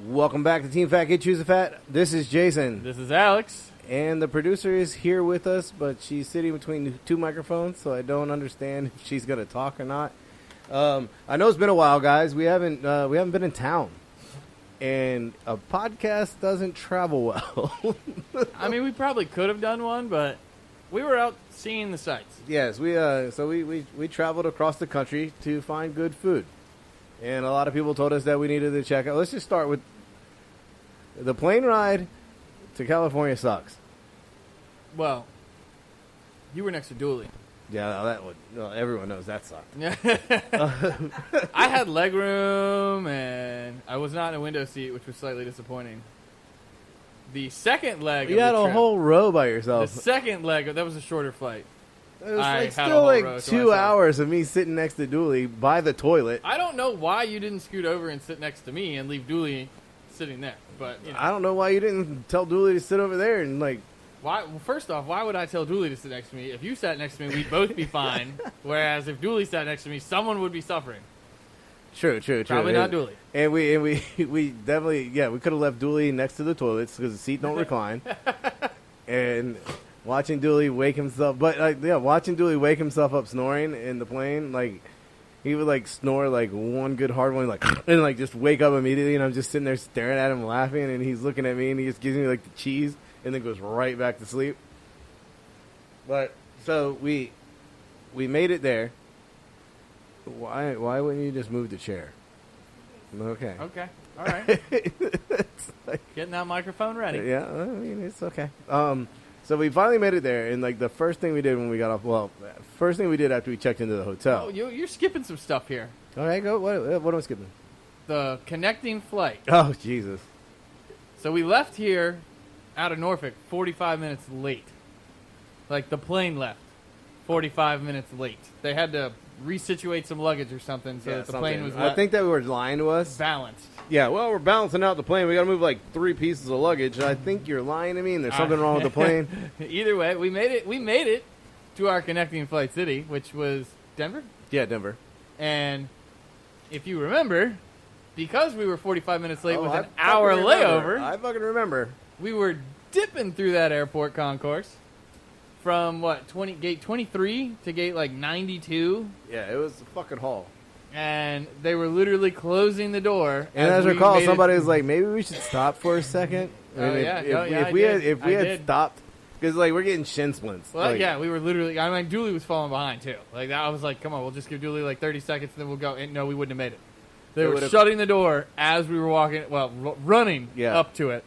Welcome back to Team Fat Kid Choose a Fat. This is Jason. This is Alex. And the producer is here with us, but she's sitting between two microphones, so I don't understand if she's going to talk or not. I know it's been a while, guys. We haven't been in town. And a podcast doesn't travel well. I mean, we probably could have done one, but we were out seeing the sights. Yes, we traveled across the country to find good food. And a lot of people told us that we needed to check out. Let's just start with the plane ride to California sucks. Well, you were next to Dooley. Yeah, everyone knows that sucked. I had leg room, and I was not in a window seat, which was slightly disappointing. The second leg You had of the a trip, whole row by yourself. The second leg, that was a shorter flight. It was I like had a still whole row like to 2 myself. hours of me sitting next to Dooley by the toilet. I don't know why you didn't scoot over and sit next to me and leave Dooley sitting there. But you know. I don't know why you didn't tell Dooley to sit over there and like. Why? Well, first off, why would I tell Dooley to sit next to me? If you sat next to me, we'd both be fine. Whereas if Dooley sat next to me, someone would be suffering. True. Probably not Dooley. And we definitely we could have left Dooley next to the toilets because the seat don't recline. And watching Dooley wake himself, watching Dooley wake himself up snoring in the plane, like. He would, like, snore, like, one good hard one, like, and, like, just wake up immediately, and I'm just sitting there staring at him laughing, and he's looking at me, and he just gives me, like, the cheese, and then goes right back to sleep. But, so, we made it there. Why wouldn't you just move the chair? Okay. Okay. All right. It's like, Getting that microphone ready. yeah, I mean, it's okay. So we finally made it there, and, like, the first thing we did when we got off, first thing we did after we checked into the hotel. Oh, you're skipping some stuff here. All right, go. What am I skipping? The connecting flight. Oh, Jesus. So we left here out of Norfolk 45 minutes late. Like, the plane left 45 minutes late. They had to resituate some luggage or something so that the plane was I think that we were lying to us. balanced. Yeah, well, we're balancing out the plane. We got to move like 3 pieces of luggage. I think you're lying to me, and there's something wrong with the plane. Either way, we made it. We made it to our connecting flight city, which was Denver. Yeah, Denver. And if you remember, because we were 45 minutes late with I an hour fucking layover, remember. I fucking remember. we were dipping through that airport concourse from gate 23 to gate like 92, Yeah, it was a fucking haul. and they were literally closing the door. And as I we recall, made it- somebody was like, "Maybe we should stop for a second." Oh, yeah. If we had stopped, because like we're getting shin splints. Well, like, yeah, we were literally. I mean, Dooley was falling behind too. Like I was like, "Come on, we'll just give Dooley like 30 seconds, and then we'll go." And no, we wouldn't have made it. They were shutting the door as we were walking. Well, running up to it.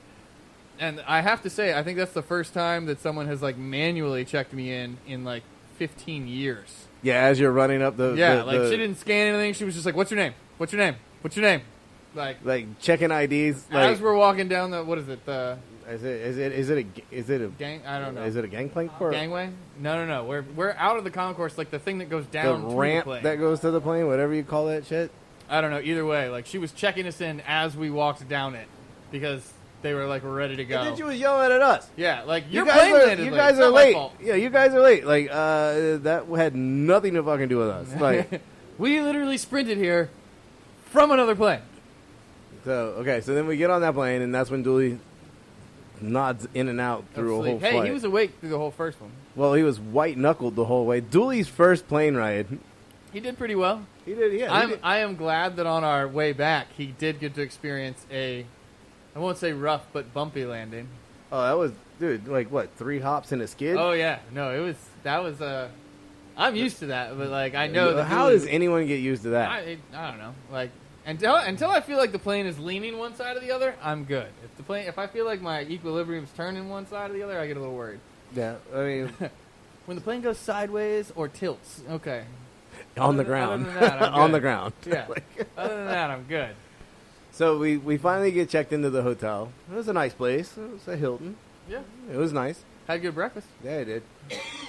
And I have to say, I think that's the first time that someone has like manually checked me in like 15 years. Yeah, as you're running up the she didn't scan anything. She was just like, "What's your name? What's your name? What's your name?" like checking IDs. Like, As we're walking down the what is it the is it a gang? I don't know. Is it a gangplank or Gangway? No. We're out of the concourse, like the thing that goes the down to ramp the plane. that goes to the plane, whatever you call that shit? I don't know. Either way, like she was checking us in as we walked down it because they were like, "We're ready to go." And then she was yelling at us. Yeah, like You your guys plane are, landed you late. guys It's are not my late. fault. Yeah, you guys are late. Like that had nothing to fucking do with us. Like We literally sprinted here from another plane. so then we get on that plane, and that's when Dooley nods in and out through a whole Hey, flight. he was awake through the whole first one. Well, he was white knuckled the whole way. Dooley's first plane ride. He did pretty well. He did, yeah. I am glad that on our way back, he did get to experience I won't say rough, but bumpy landing. Oh, that was, dude, like what, 3 hops and a skid? Oh yeah, no, that was I'm used to that, but like I know that How does anyone get used to that? I don't know. Like until I feel like the plane is leaning one side or the other, I'm good. If I feel like my equilibrium's turning one side or the other, I get a little worried. Yeah, I mean, When the plane goes sideways or tilts, okay. on the ground. Other than that, I'm On good. the ground. Yeah. Other than that, I'm good. So we finally get checked into the hotel. It was a nice place. It was a Hilton. Yeah. It was nice. Had good breakfast. Yeah, it did.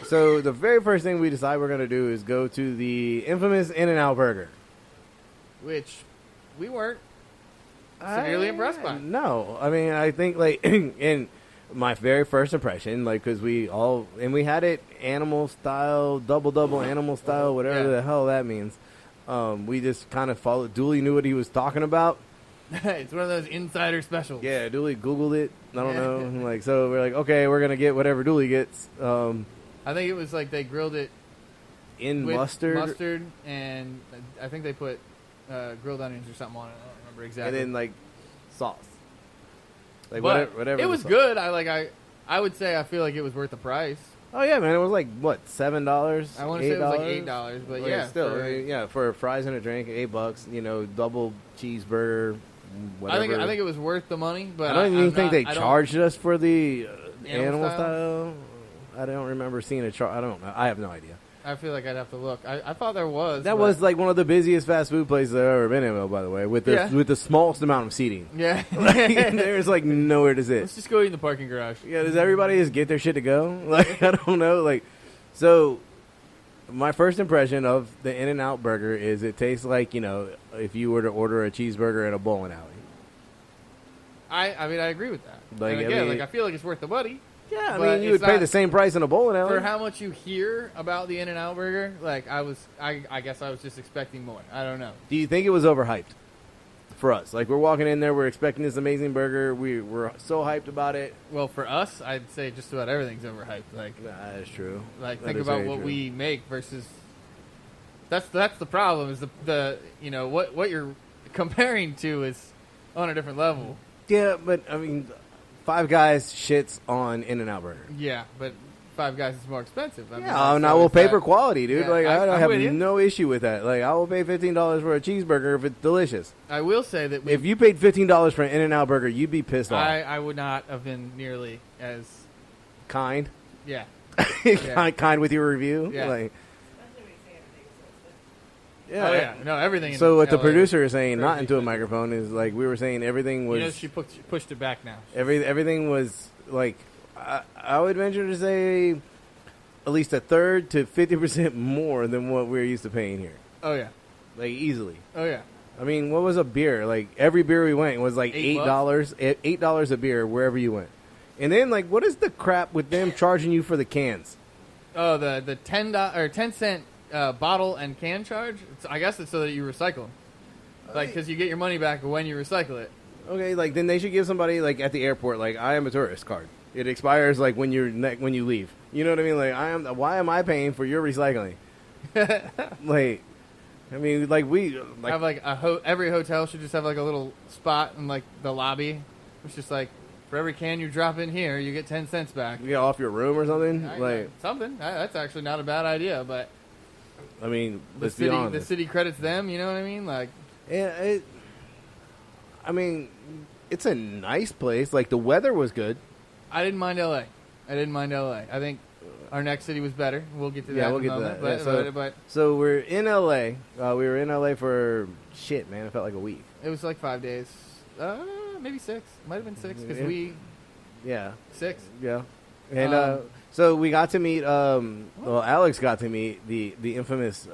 So the very first thing we decide we're going to do is go to the infamous In-N-Out Burger. Which we weren't severely impressed by. No. I mean, I think, like, in my very first impression, like, because we had it animal style, double animal style, whatever Yeah. the hell that means. We just kind of followed. Dooley knew what he was talking about. It's one of those insider specials. Yeah, Dooley Googled it. I don't know. I'm like, so we're like, okay, we're gonna get whatever Dooley gets. I think it was like they grilled it in with mustard, and I think they put grilled onions or something on it. I don't remember exactly. and then like sauce. Like but whatever. It was good. I would say I feel like it was worth the price. Oh yeah, man! It was like what, $7? I want to say it was like $8, but like, yeah, still, for fries and a drink, $8. You know, double cheeseburger. Whatever. I think it was worth the money, but I don't even think they charged us for the animal style. I don't remember seeing a charge. I don't know. I have no idea. I feel like I'd have to look. I thought there was. That was like one of the busiest fast food places I've ever been in, by the way, with the smallest amount of seating. Yeah. There's like nowhere to sit. Let's just go eat in the parking garage. Yeah, does everybody just get their shit to go? Like, I don't know. Like, so my first impression of the In-N-Out burger is it tastes like, you know, if you were to order a cheeseburger at a bowling alley. I mean, I agree with that. Like, and again, I feel like it's worth the money. Yeah, I mean, you would pay the same price in a bowling alley. For how much you hear about the In-N-Out burger, like, I guess I was just expecting more. I don't know. Do you think it was overhyped for us? Like, we're walking in there, we're expecting this amazing burger. We're so hyped about it. Well, for us, I'd say just about everything's overhyped. Like, that is true. Like, think about what we make versus. That's the problem. Is the you know what you're comparing to is on a different level. Yeah, but I mean, Five Guys shits on In-N-Out burger. Yeah, but Five Guys is more expensive. I mean, and I will pay for quality, dude. Yeah, like I have no issue with that. Like I will pay $15 for a cheeseburger if it's delicious. I will say that if you paid $15 for an In-N-Out burger, you'd be pissed off. I would not have been nearly as kind. Yeah, kind with your review. Yeah. Like, yeah. Oh yeah, no, everything. So what the producer is saying, not into a microphone, is like we were saying everything was. You know, she pushed it back now. Everything was like I would venture to say at least a third to 50% more than what we're used to paying here. Oh yeah, like easily. Oh yeah. I mean, what was a beer? Like every beer we went was like $8. $8 a beer wherever you went. And then like, what is the crap with them charging you for the cans? Oh, the $10 or 10-cent. Bottle and can charge. I guess it's so that you recycle them, like because you get your money back when you recycle it. Okay, like then they should give somebody like at the airport like I am a tourist card. It expires like when you leave. You know what I mean? Like why am I paying for your recycling? Like, I mean, like we like, have like every hotel should just have like a little spot in like the lobby. It's just like for every can you drop in here, you get 10 cents back. You get off your room or something. Something that's actually not a bad idea, but. I mean, the city credits them. You know what I mean? Like, yeah. I mean, it's a nice place. Like the weather was good. I didn't mind LA. I think our next city was better. We'll get to that. Yeah, we'll get to that. So we're in LA. We were in LA for shit, man. It felt like a week. It was like 5 days. Maybe 6. Might have been 6 because Yeah. 6. Yeah. And so we got to meet. Alex got to meet the infamous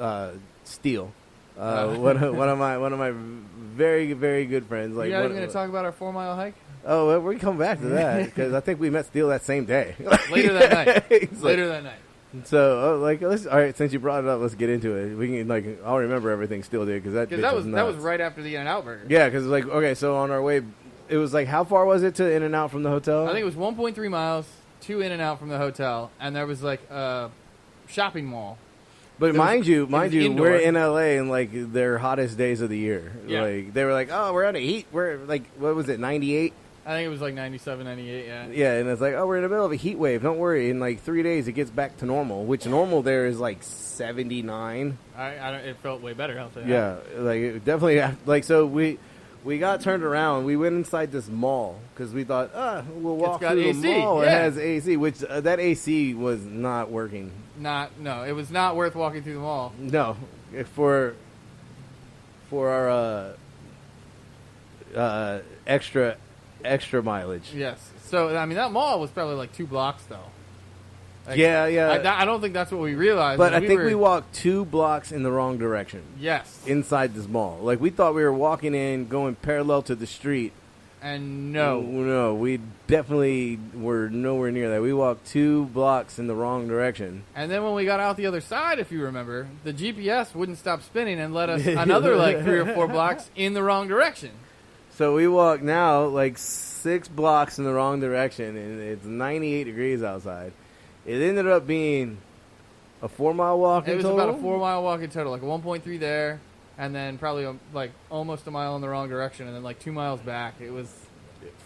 Steele, one of my very very good friends. Like, you're not even going to talk about our 4-mile hike. Oh, well, we come back to that because I think we met Steele that same day. Later that night. Later that night. So all right. Since you brought it up, let's get into it. We can I'll remember everything Steele did because that was right after the In-N-Out burger. Yeah, because okay, so on our way, it was like how far was it to In-N-Out from the hotel? I think it was 1.3 miles. 2 In-N-Out from the hotel, and there was like a shopping mall. But mind you, we're in LA in like their hottest days of the year. Yeah. Like they were like, oh, we're on a heat. We're like, what was it, 98? I think it was like 97, 98. Yeah. Yeah, and it's like, oh, we're in the middle of a heat wave. Don't worry. In like 3 days, it gets back to normal. Which normal there is like 79. It felt way better. I'll say. Yeah, like it definitely. Like so we got turned around. We went inside this mall because we thought, we'll walk through the mall. Yeah. It has AC, which that AC was not working. No, it was not worth walking through the mall. No, for our extra mileage. Yes. So I mean, that mall was probably like 2 blocks though. Like, yeah. I don't think that's what we realized. But I think we walked 2 blocks in the wrong direction. Yes. Inside this mall. Like, we thought we were walking in, going parallel to the street. And no. No, we definitely were nowhere near that. We walked 2 blocks in the wrong direction. And then when we got out the other side, if you remember, the GPS wouldn't stop spinning and led us another, like, 3 or 4 blocks in the wrong direction. So we walked now like 6 blocks in the wrong direction, and it's 98 degrees outside. It ended up being a 4-mile walk in total? It was about a 4-mile walk in total, like a 1.3 there, and then probably like almost a mile in the wrong direction, and then like 2 miles back. It was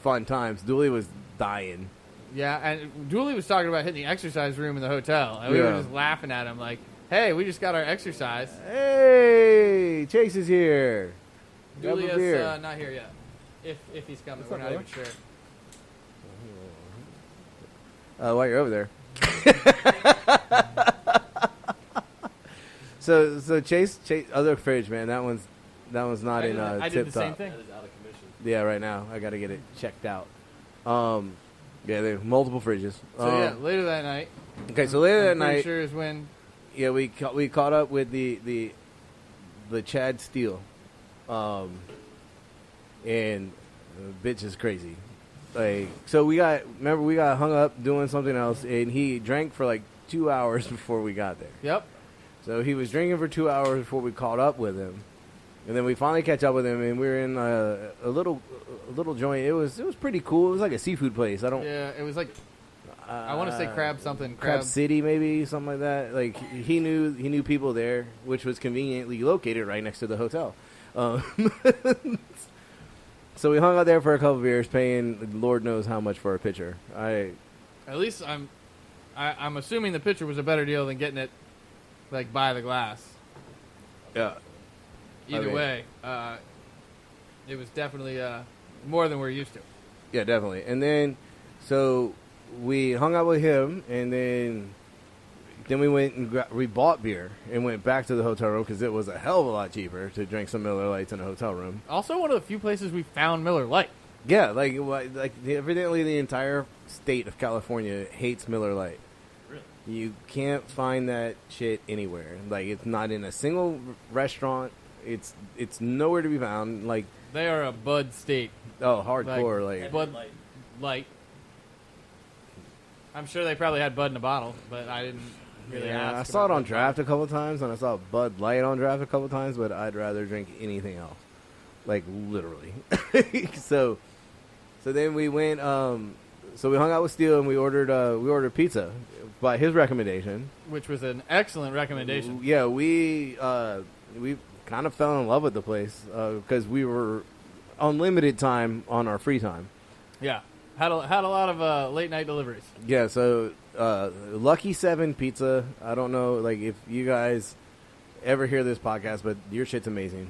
fun times. Dooley was dying. Yeah, and Dooley was talking about hitting the exercise room in the hotel, and we were just laughing at him like, hey, we just got our exercise. Hey, Chase is here. Dooley is not here yet. If he's coming, we're not even sure. While you're over there. So Chase, other fridge, man. That one's not in tip top. I did the same thing. That is out of commission. Yeah, right now I got to get it checked out. Yeah, there are multiple fridges. So later that night. Okay, so later that night, sure is when. Yeah, we caught up with the Chad Steele, and the bitch is crazy. Like, so we got hung up doing something else, and he drank for like 2 hours before we got there. Yep. So he was drinking for 2 hours before we caught up with him, and then we finally catch up with him, and we were in a little joint. It was pretty cool. It was like a seafood place. Yeah, it was like I want to say crab something. Crab City, maybe something like that. Like he knew people there, which was conveniently located right next to the hotel. So we hung out there for a couple of beers, paying Lord knows how much for a pitcher. At least I'm assuming the pitcher was a better deal than getting it like by the glass. Yeah. Either way, it was definitely more than we're used to. Yeah, definitely. And then, so we hung out with him, and then we went and we bought beer and went back to the hotel room because it was a hell of a lot cheaper to drink some Miller Lights in a hotel room. Also, one of the few places we found Miller Lite. Yeah, like evidently the entire state of California hates Miller Lite. Really? You can't find that shit anywhere. Like, it's not in a single restaurant. It's nowhere to be found. Like, they are a Bud state. Oh, hardcore. Like Bud Light. I'm sure they probably had Bud in a bottle, but I didn't really ask. I saw it on draft a couple times, and I saw Bud Light on draft a couple times, but I'd rather drink anything else. Like, literally. So then we went. So we hung out with Steele, and we ordered pizza by his recommendation, which was an excellent recommendation. Yeah, we kind of fell in love with the place because we were on limited time on our free time. Yeah, had a lot of late night deliveries. Yeah, so Lucky 7 Pizza. I don't know, like, if you guys ever hear this podcast, but your shit's amazing.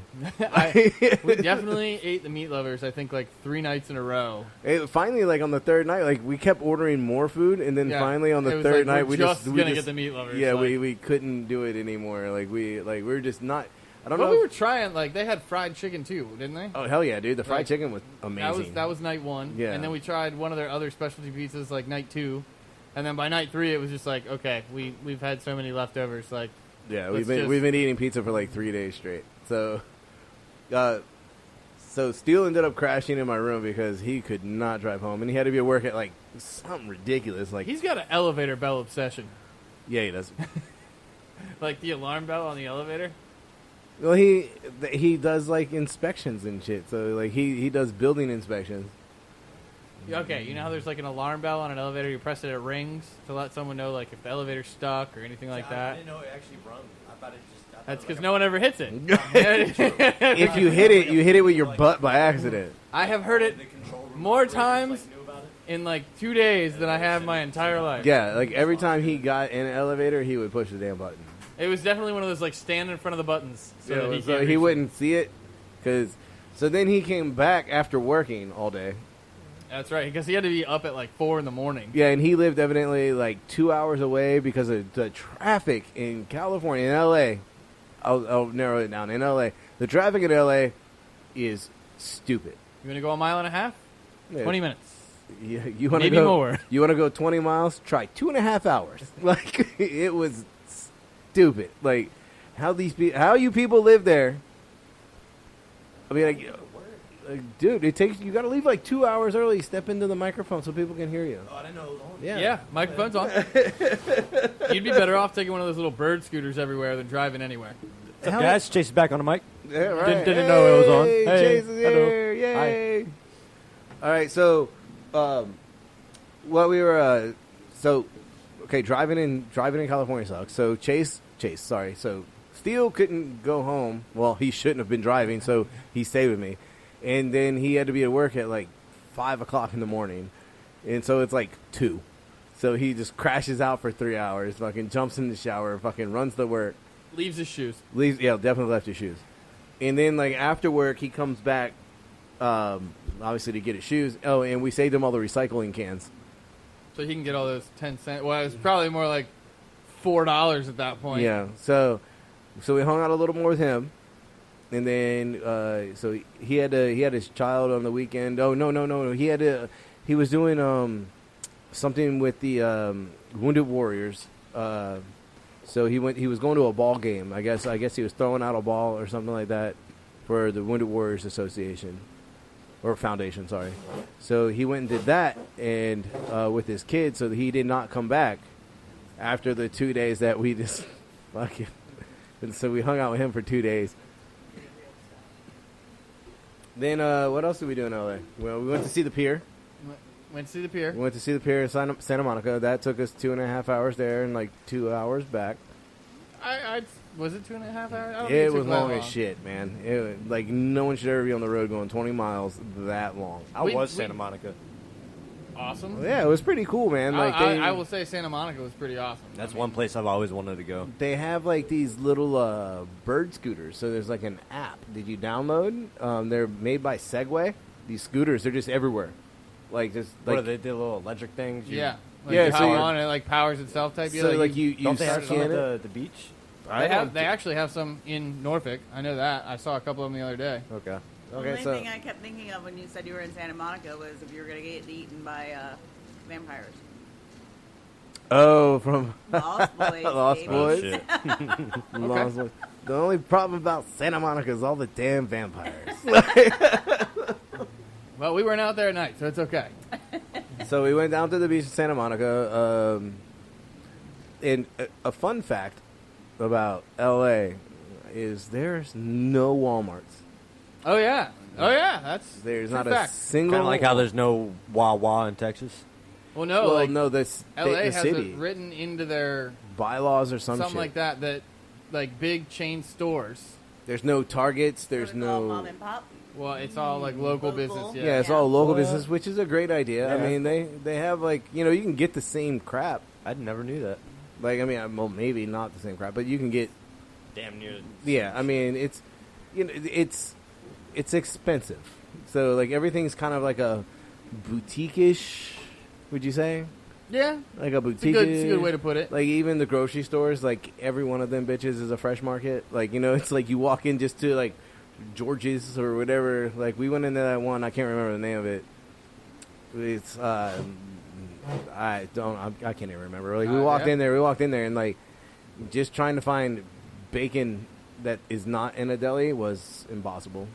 We definitely ate the Meat Lovers, I think, like 3 nights in a row. Finally, like, on the third night, like, we kept ordering more food, and then finally on the third night, we just get the Meat Lovers. Yeah, like, we couldn't do it anymore. Like, we were just not. I don't know. But we were trying, like, they had fried chicken too, didn't they? Oh, hell yeah, dude. The fried chicken was amazing. That was night 1. Yeah. And then we tried one of their other specialty pizzas, like, night 2. And then by night 3, it was just like, okay, we've had so many leftovers, like. Yeah, we've been eating pizza for like 3 days straight. So Steele ended up crashing in my room because he could not drive home, and he had to be at work at like something ridiculous. Like, he's got an elevator bell obsession. Yeah, he does. Like the alarm bell on the elevator. Well, he does like inspections and shit. So like he does building inspections. Okay, you know how there's like an alarm bell on an elevator, you press it, it rings to let someone know like if the elevator's stuck or anything like that? I didn't know it actually rung. I thought it just... That's because no one ever hits it. If you hit it with your butt by accident. I have heard it more times in like 2 days than I have my entire life. Yeah, like every time he got in an elevator, he would push the damn button. It was definitely one of those like stand in front of the buttons so he wouldn't see it. So then he came back after working all day. That's right, because he had to be up at like 4 in the morning. Yeah, and he lived evidently like 2 hours away because of the traffic in California, in L.A. I'll narrow it down. In L.A., the traffic in L.A. is stupid. You want to go a mile and a half? Yeah. 20 minutes. Yeah, you want to Maybe go more. You want to go 20 miles? Try 2.5 hours. Like, it was stupid. Like, how you people live there? I mean, like, dude, you got to leave like 2 hours early. Step into the microphone so people can hear you. Oh, I didn't know it was on. Yeah, microphone's on. You'd be better off taking one of those little bird scooters everywhere than driving anywhere. What's up, guys? Chase is back on the mic. Yeah, right. Didn't know it was on. Hey, Hey, Chase is hello. here. Yay. All right, so what we were driving in California sucks. So Chase, sorry. So Steele couldn't go home. Well, he shouldn't have been driving, so he stayed with me. And then he had to be at work at like 5 o'clock in the morning. And so it's like 2. So he just crashes out for 3 hours, fucking jumps in the shower, fucking runs to work. Leaves his shoes. Definitely left his shoes. And then, like, after work, he comes back, obviously, to get his shoes. Oh, and we saved him all the recycling cans. So he can get all those 10 cents. Well, it was probably more like $4 at that point. Yeah. So we hung out a little more with him. And then, so he had his child on the weekend. Oh, no. He was doing something with the Wounded Warriors. So he was going to a ball game. I guess he was throwing out a ball or something like that for the Wounded Warriors Association or Foundation. Sorry. So he went and did that and with his kids. So that he did not come back after the 2 days that we just fucking. And so we hung out with him for 2 days. Then what else did we do in LA? Well, we went to see the pier. Went to see the pier. We went to see the pier in Santa Monica. That took us 2.5 hours there and like 2 hours back. Was it 2.5 hours? I don't think It took was that long as shit, man. Like no one should ever be on the road going 20 miles that long. I was Santa Monica. Awesome. Yeah, it was pretty cool, man. Like I will say Santa Monica was pretty awesome. That's one place I've always wanted to go. They have like these little bird scooters. So there's like an app. Did you download? They're made by Segway. These scooters, they're just everywhere. Like just like What are they? The little electric things? Yeah. Like Yeah, you so hop you're- on and it like powers itself type. so like you Don't they have some scan at it. the beach? They actually have some in Norfolk. I know that. I saw a couple of them the other day. Okay. The Okay, only so thing I kept thinking of when you said you were in Santa Monica was if you were going to get eaten by vampires. from Lost Boys. Lost baby. Boys. shit. Lost Boys. The only problem about Santa Monica is all the damn vampires. Well, we weren't out there at night, so it's okay. So we went down to the beach in Santa Monica. And a fun fact about L.A. is there's no Walmarts. Oh yeah. There's true not fact. a single. Kind of like how there's no Wawa in Texas. Well, no, Well, like no, LA the has city it written into their bylaws or some something shit. like that like big chain stores. There's no Targets. There's What do they call no. mom and pop. Well, it's all like local Local? business. Yeah, Yeah. it's all local What? business, which is a great idea. I Yeah. mean, they have like you can get the same crap. I never knew that. Like I mean, well, maybe not the same crap, but you can get. Damn near. Yeah, I mean, it's it's expensive. So like everything's kind of like a boutique-ish. Would you say? Yeah. Like a It's boutique. a good way to put it. Like even the grocery stores, like every one of them bitches is a fresh market. Like it's like you walk in just to like George's or whatever. Like we went into that one. I can't remember the name of it. It's I can't even remember. Like we walked yeah. in there. We walked in there and like just trying to find bacon that is not in a deli was impossible.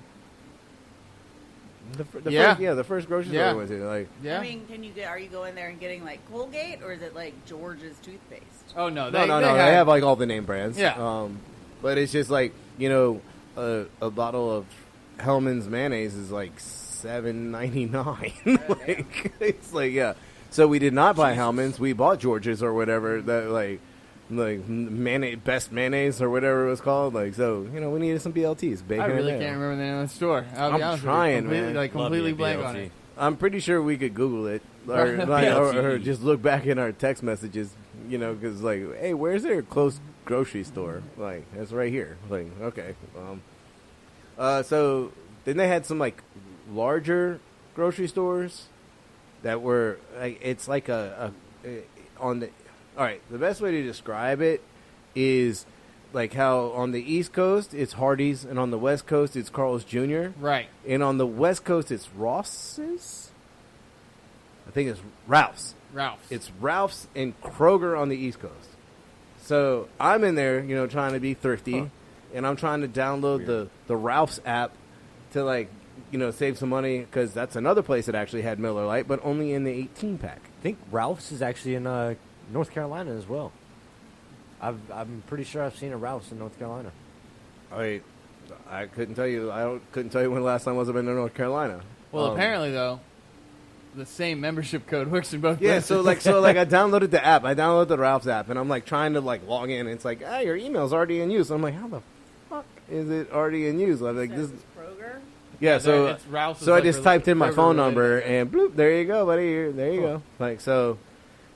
The first grocery store Yeah. we went to, like Yeah. I mean, are you going there and getting like Colgate or is it like George's toothpaste? Oh no. no, they have like all the name brands. Yeah. But it's just like a bottle of Hellman's mayonnaise is like $7.99. Like it's like yeah. So we did not buy Hellman's. We bought George's or whatever that like mayonnaise, best mayonnaise or whatever it was called. Like so, we needed some BLTs. Bacon I really and can't remember the name of the store. I'll be I'm honest trying, with you. man. Like Love completely you, blank BLT. on it. I'm pretty sure we could Google it or, or just look back in our text messages, because like, hey, where's there a close grocery store? Like, it's right here. Like, okay. So then they had some like larger grocery stores that were like, it's like on the. All right, the best way to describe it is like how on the East Coast it's Hardee's and on the West Coast it's Carl's Jr. Right. And on the West Coast, it's Ross's. I think it's Ralph's. Ralph's. It's Ralph's and Kroger on the East Coast. So I'm in there, trying to be thrifty, and I'm trying to download the Ralph's app to save some money because that's another place that actually had Miller Lite, but only in the 18 pack. I think Ralph's is actually in North Carolina as well. I'm pretty sure I've seen a Ralph's in North Carolina. All right. I couldn't tell you. Couldn't tell you when the last time was I've been to North Carolina. Well, apparently though, the same membership code works in both. Yeah, places. so like I downloaded the app. I downloaded the Ralph's app, and I'm like trying to like log in. And it's like, your email's already in use. I'm like, how the fuck is it already in use? I'm like, Says this. it's Kroger. Yeah, so it's Ralph's so I is just like typed in my Kroger phone related. number, and bloop, there you go, buddy. There you go. Like so.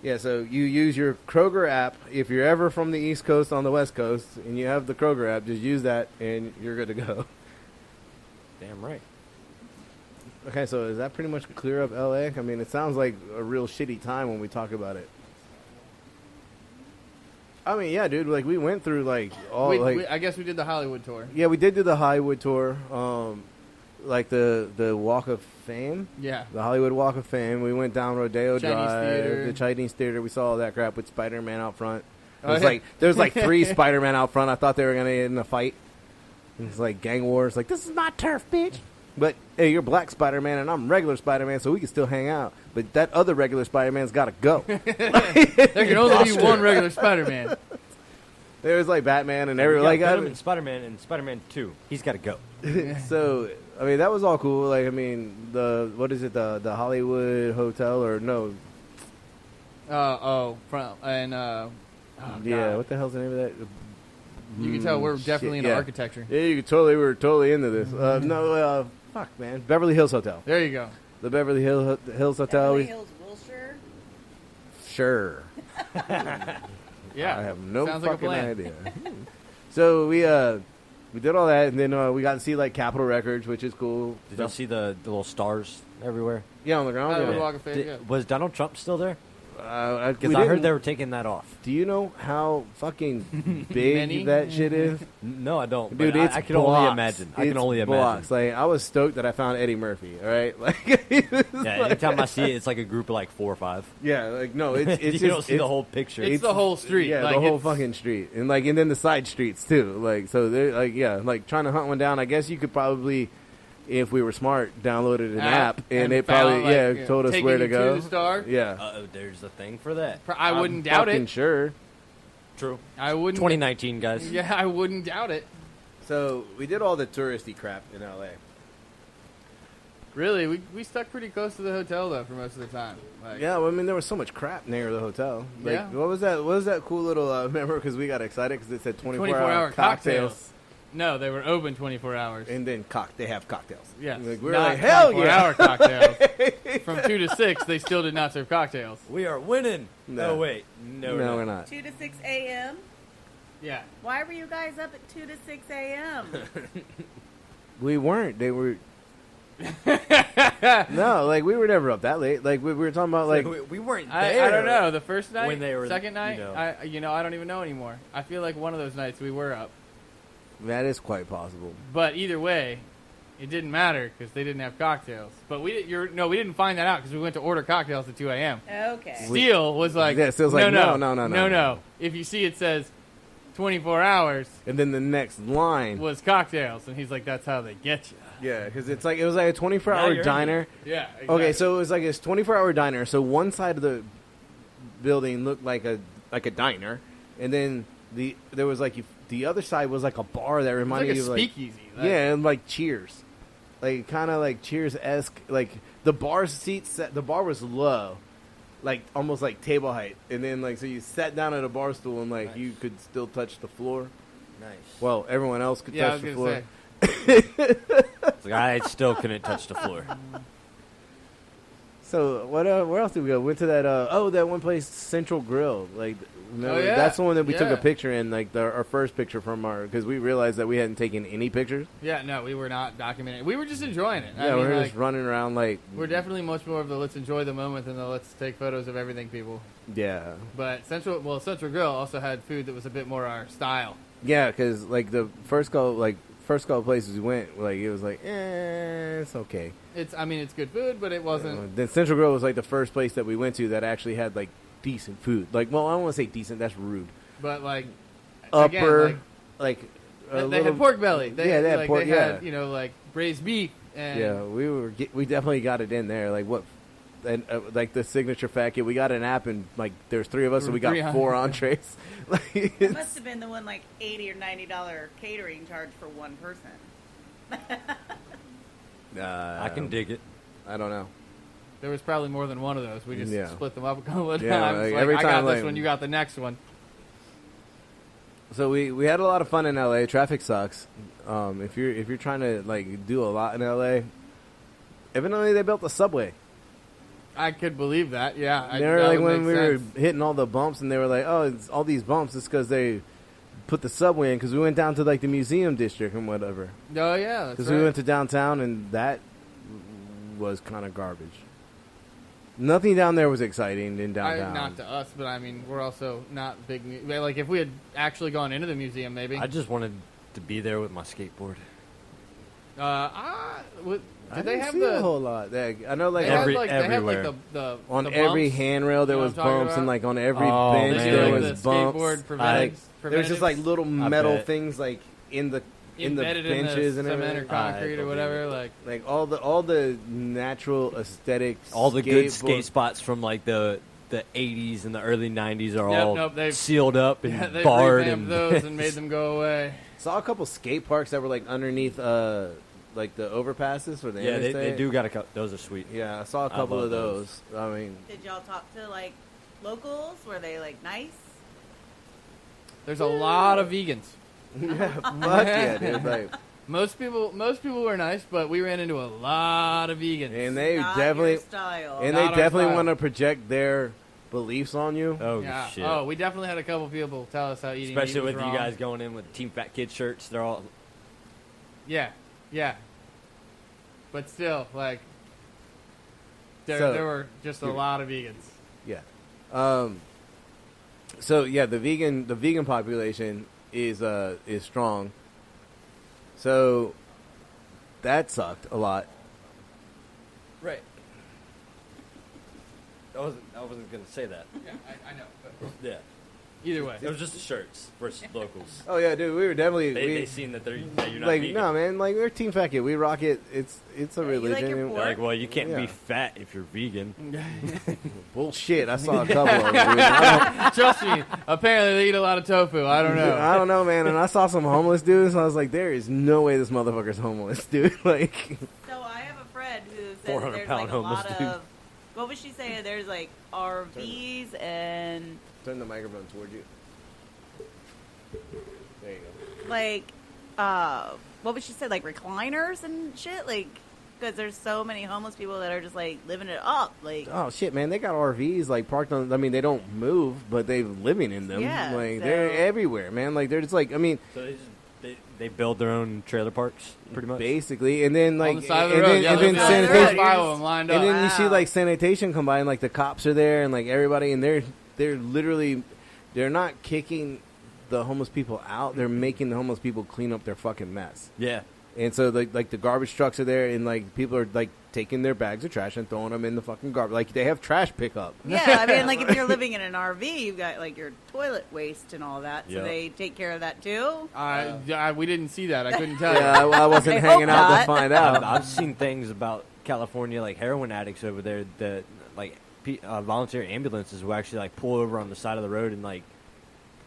Yeah, so you use your Kroger app. If you're ever from the East Coast on the West Coast and you have the Kroger app, just use that and you're good to go. Damn right. Okay, so does that pretty much clear up LA? I mean, it sounds like a real shitty time when we talk about it. I mean, yeah, dude, like we went through like all I guess we did the Hollywood tour. yeah, we did do the Hollywood tour, like the Walk of Fame. Yeah. The Hollywood Walk of Fame. We went down Rodeo Chinese Drive, Theater. the Chinese Theater. We saw all that crap with Spider-Man out front. It Oh, was yeah. like there's like 3 Spider-Man out front. I thought they were gonna get in a fight. It's like gang wars. Like, this is my turf, bitch. But hey, you're Black Spider-Man and I'm regular Spider-Man, so we can still hang out. But that other regular Spider-Man's got to go. There can only be one regular Spider-Man. There was like Batman and We everyone. got Like, Venom and Spider-Man and Spider-Man 2. He's got to go. so I mean that was all cool. Like I mean the what is it the Hollywood Hotel or no? Yeah. Yeah, what the hell's the name of that? You can tell we're definitely into yeah. architecture. Yeah, we were totally into this. Fuck man, Beverly Hills Hotel. There you go. The Beverly Hills Hotel. Beverly Hills, Wilshire. Sure. Yeah. I have no Sounds like a fucking plan. idea. So we did all that, and then we got to see like Capitol Records, which is cool. Did y'all see the little stars everywhere? Yeah, on the ground. Hollywood Yeah. Walk of Fame, yeah. Was Donald Trump still there? Because Because I heard they were taking that off. Do you know how fucking big Many? that shit is? No, I don't. Dude, but it's I can blocks. only imagine. I can It's only blocks. imagine. Like I was stoked that I found Eddie Murphy. All right, like Yeah, anytime I see it, it's like a group of like 4 or 5. yeah, like no, it's you just, don't see the whole picture. It's the whole street. Yeah, like, the whole it's- fucking street, and then the side streets too. Like so, they're like like trying to hunt one down. I guess you could probably, if we were smart, downloaded an app, and it found, probably like, told us taking where you to go. the star. Yeah, There's a thing for that. I wouldn't doubt fucking it. Sure. True. I wouldn't. 2019, guys. Yeah, I wouldn't doubt it. So we did all the touristy crap in LA. Really, we stuck pretty close to the hotel though for most of the time. Like, Yeah, well, I mean, there was so much crap near the hotel. Like, Yeah. what was that? What was that cool little? Remember, because we got excited because it said 24-hour cocktails. No, they were open 24 hours. and then they have cocktails. Yes. like, we were Not like, hell yeah! 24-hour cocktails. From 2 to 6, they still did not serve cocktails. We are winning. No. No, wait. No, No, we're not. 2 to 6 a.m. Yeah. Why were you guys up at 2 to 6 a.m.? We weren't. They were. No, like we were never up that late. Like we were talking about, like we weren't I there. don't know. The first night, When they were, second night, you know. I don't even know anymore. I feel like one of those nights we were up. that is quite possible. But either way, it didn't matter because they didn't have cocktails. But we didn't find that out because we went to order cocktails at 2 a.m. Okay. Steele was like, Yeah, Steele's like, no. If you see it says 24 hours And then the next line, was cocktails, and he's like, that's how they get you. yeah, because it was like a Now 24-hour you're diner. Yeah. Okay, so it was like this 24-hour diner. So one side of the building looked like a diner, and then there was like the other side was like a bar that it was reminded like a you of like speakeasy. Like, yeah, and like Cheers, like kind of like Cheers-esque. Like the bar was low, like almost like table height, and then like so you sat down at a bar stool and like Nice. you could still touch the floor. Nice. Well, everyone else could Yeah, I touch was the gonna floor. say. It's like, I still couldn't touch the floor. So what? Where else did we go? Went to that. That one place, Central Grill. Like, remember, yeah. that's the one that we took Yeah. a picture in. Like our first picture from because we realized that we hadn't taken any pictures. Yeah, no, we were not documenting. We were just enjoying it. Yeah, I we mean, were like, just running around like. we're definitely much more of the let's enjoy the moment than the let's take photos of everything people. Yeah, But Central Grill also had food that was a bit more our style. yeah, because like the first couple places we went, like it was like, it's okay. It's good food, but it wasn't. Then Central Grill was like the first place that we went to that actually had like decent food. Like, well, I don't want to say decent. That's rude. But like Upper, again, like a they little- had pork belly. They had like, pork. They Yeah, had like braised beef. And yeah, we definitely got it in there. Like what, like the signature fat kid. We got an app, and like there's 3 of us, so we got 300. 4 entrees. Like, It must have been the one like $80 or $90 catering charge for one person. I can dig it. I don't know. There was probably more than one of those. We just Yeah. split them up a couple of Yeah, times. like, Like, every I time, got this like- one, you got the next one. So we had a lot of fun in LA. Traffic sucks. If you're trying to like do a lot in LA, evidently they built a subway. I could believe that. Yeah, They were that like would when make we were sense. hitting all the bumps, and they were like, "Oh, it's all these bumps. It's because they put the subway in." Because we went down to like the museum district and whatever. Oh yeah, that's Because right. we went to downtown, and that was kind of garbage. Nothing down there was exciting in downtown. Not to us, but I mean, we're also not big. Like if we had actually gone into the museum, maybe. I just wanted to be there with my skateboard. I Did they didn't have see the? a whole lot. I know, like They had, Every- like, they had, like, everywhere. the on the every bumps. handrail there You know was what I'm talking bumps, and about? like on every Oh, bench They man. there did, was like, the bumps. skateboard Like, there was just like preventives little metal bet. things like in the embedded benches in the and cement or everything. concrete I or whatever. believe Like Like all the natural aesthetics, All the good skateboard- skate spots from like the 80s and the early 90s are all Nope, they've- sealed up and yeah, they barred revamped and those and made them go away. Saw a couple skate parks that were like underneath, like the overpasses or the yeah, they interstate. do got a couple. Those are sweet. Yeah, I saw a I couple love of those. I mean, Did y'all talk to like locals? Were they like nice? There's a lot of vegans. yeah, fuck yeah, dude. Like, Most people were nice, but we ran into a lot of vegans. and they Not definitely, your style. and Not they our definitely style. want to project their beliefs on you. Oh yeah. shit! Oh, we definitely had a couple people tell us how eating Especially meat was with wrong. you guys going in with Team Fat Kid shirts. They're all Yeah, yeah. But still, like, So- there were just a lot of vegans. Yeah. So yeah, the vegan population is strong. So that sucked a lot. right. I wasn't gonna say that. Yeah, I know. But Yeah, either way, it was just the shirts versus locals. Oh yeah, dude, we were definitely They seen that that you're not like vegan. no man, like we're Team Fat Kid. We rock it. It's a Yeah, you like religion. your and- pork? They're like, well, you can't Yeah. be fat if you're vegan. Bullshit. I saw a couple of them. Dude. I trust me. Apparently, they eat a lot of tofu. I don't know. don't know, man. And I saw some homeless dudes, and I was like, there is no way this motherfucker's homeless, dude. Like, So I have a friend who says that 400 there's pound like a homeless lot dude. of. What was she saying? There's like RVs and turn the microphone toward you. There you go. like what would she say? Like recliners and shit. Like because there's so many homeless people that are just like living it up. Like Oh shit, man! They got RVs like parked on. I mean, they don't move, but they're living in them. Yeah, like so- they're everywhere, man. Like they're just like, I mean, So they build their own trailer parks, pretty much. basically, and then like, on the side of the and road. then, Yeah, and there'll then be like sanitation, 5 of them lined up. and then you see Wow. like sanitation come by, and like the cops are there, and like everybody, and they're literally, they're not kicking the homeless people out. They're making the homeless people clean up their fucking mess. Yeah, And so like the garbage trucks are there, and like people are like taking their bags of trash and throwing them in the fucking garbage. Like they have trash pickup. yeah, I mean, like if you're living in an RV, you've got like your toilet waste and all that. So Yeah. they take care of that too. We didn't see that. I couldn't tell Yeah, you. I wasn't I hanging hope out to not. find out. I've seen things about California, like heroin addicts over there that like volunteer ambulances will actually like pull over on the side of the road and like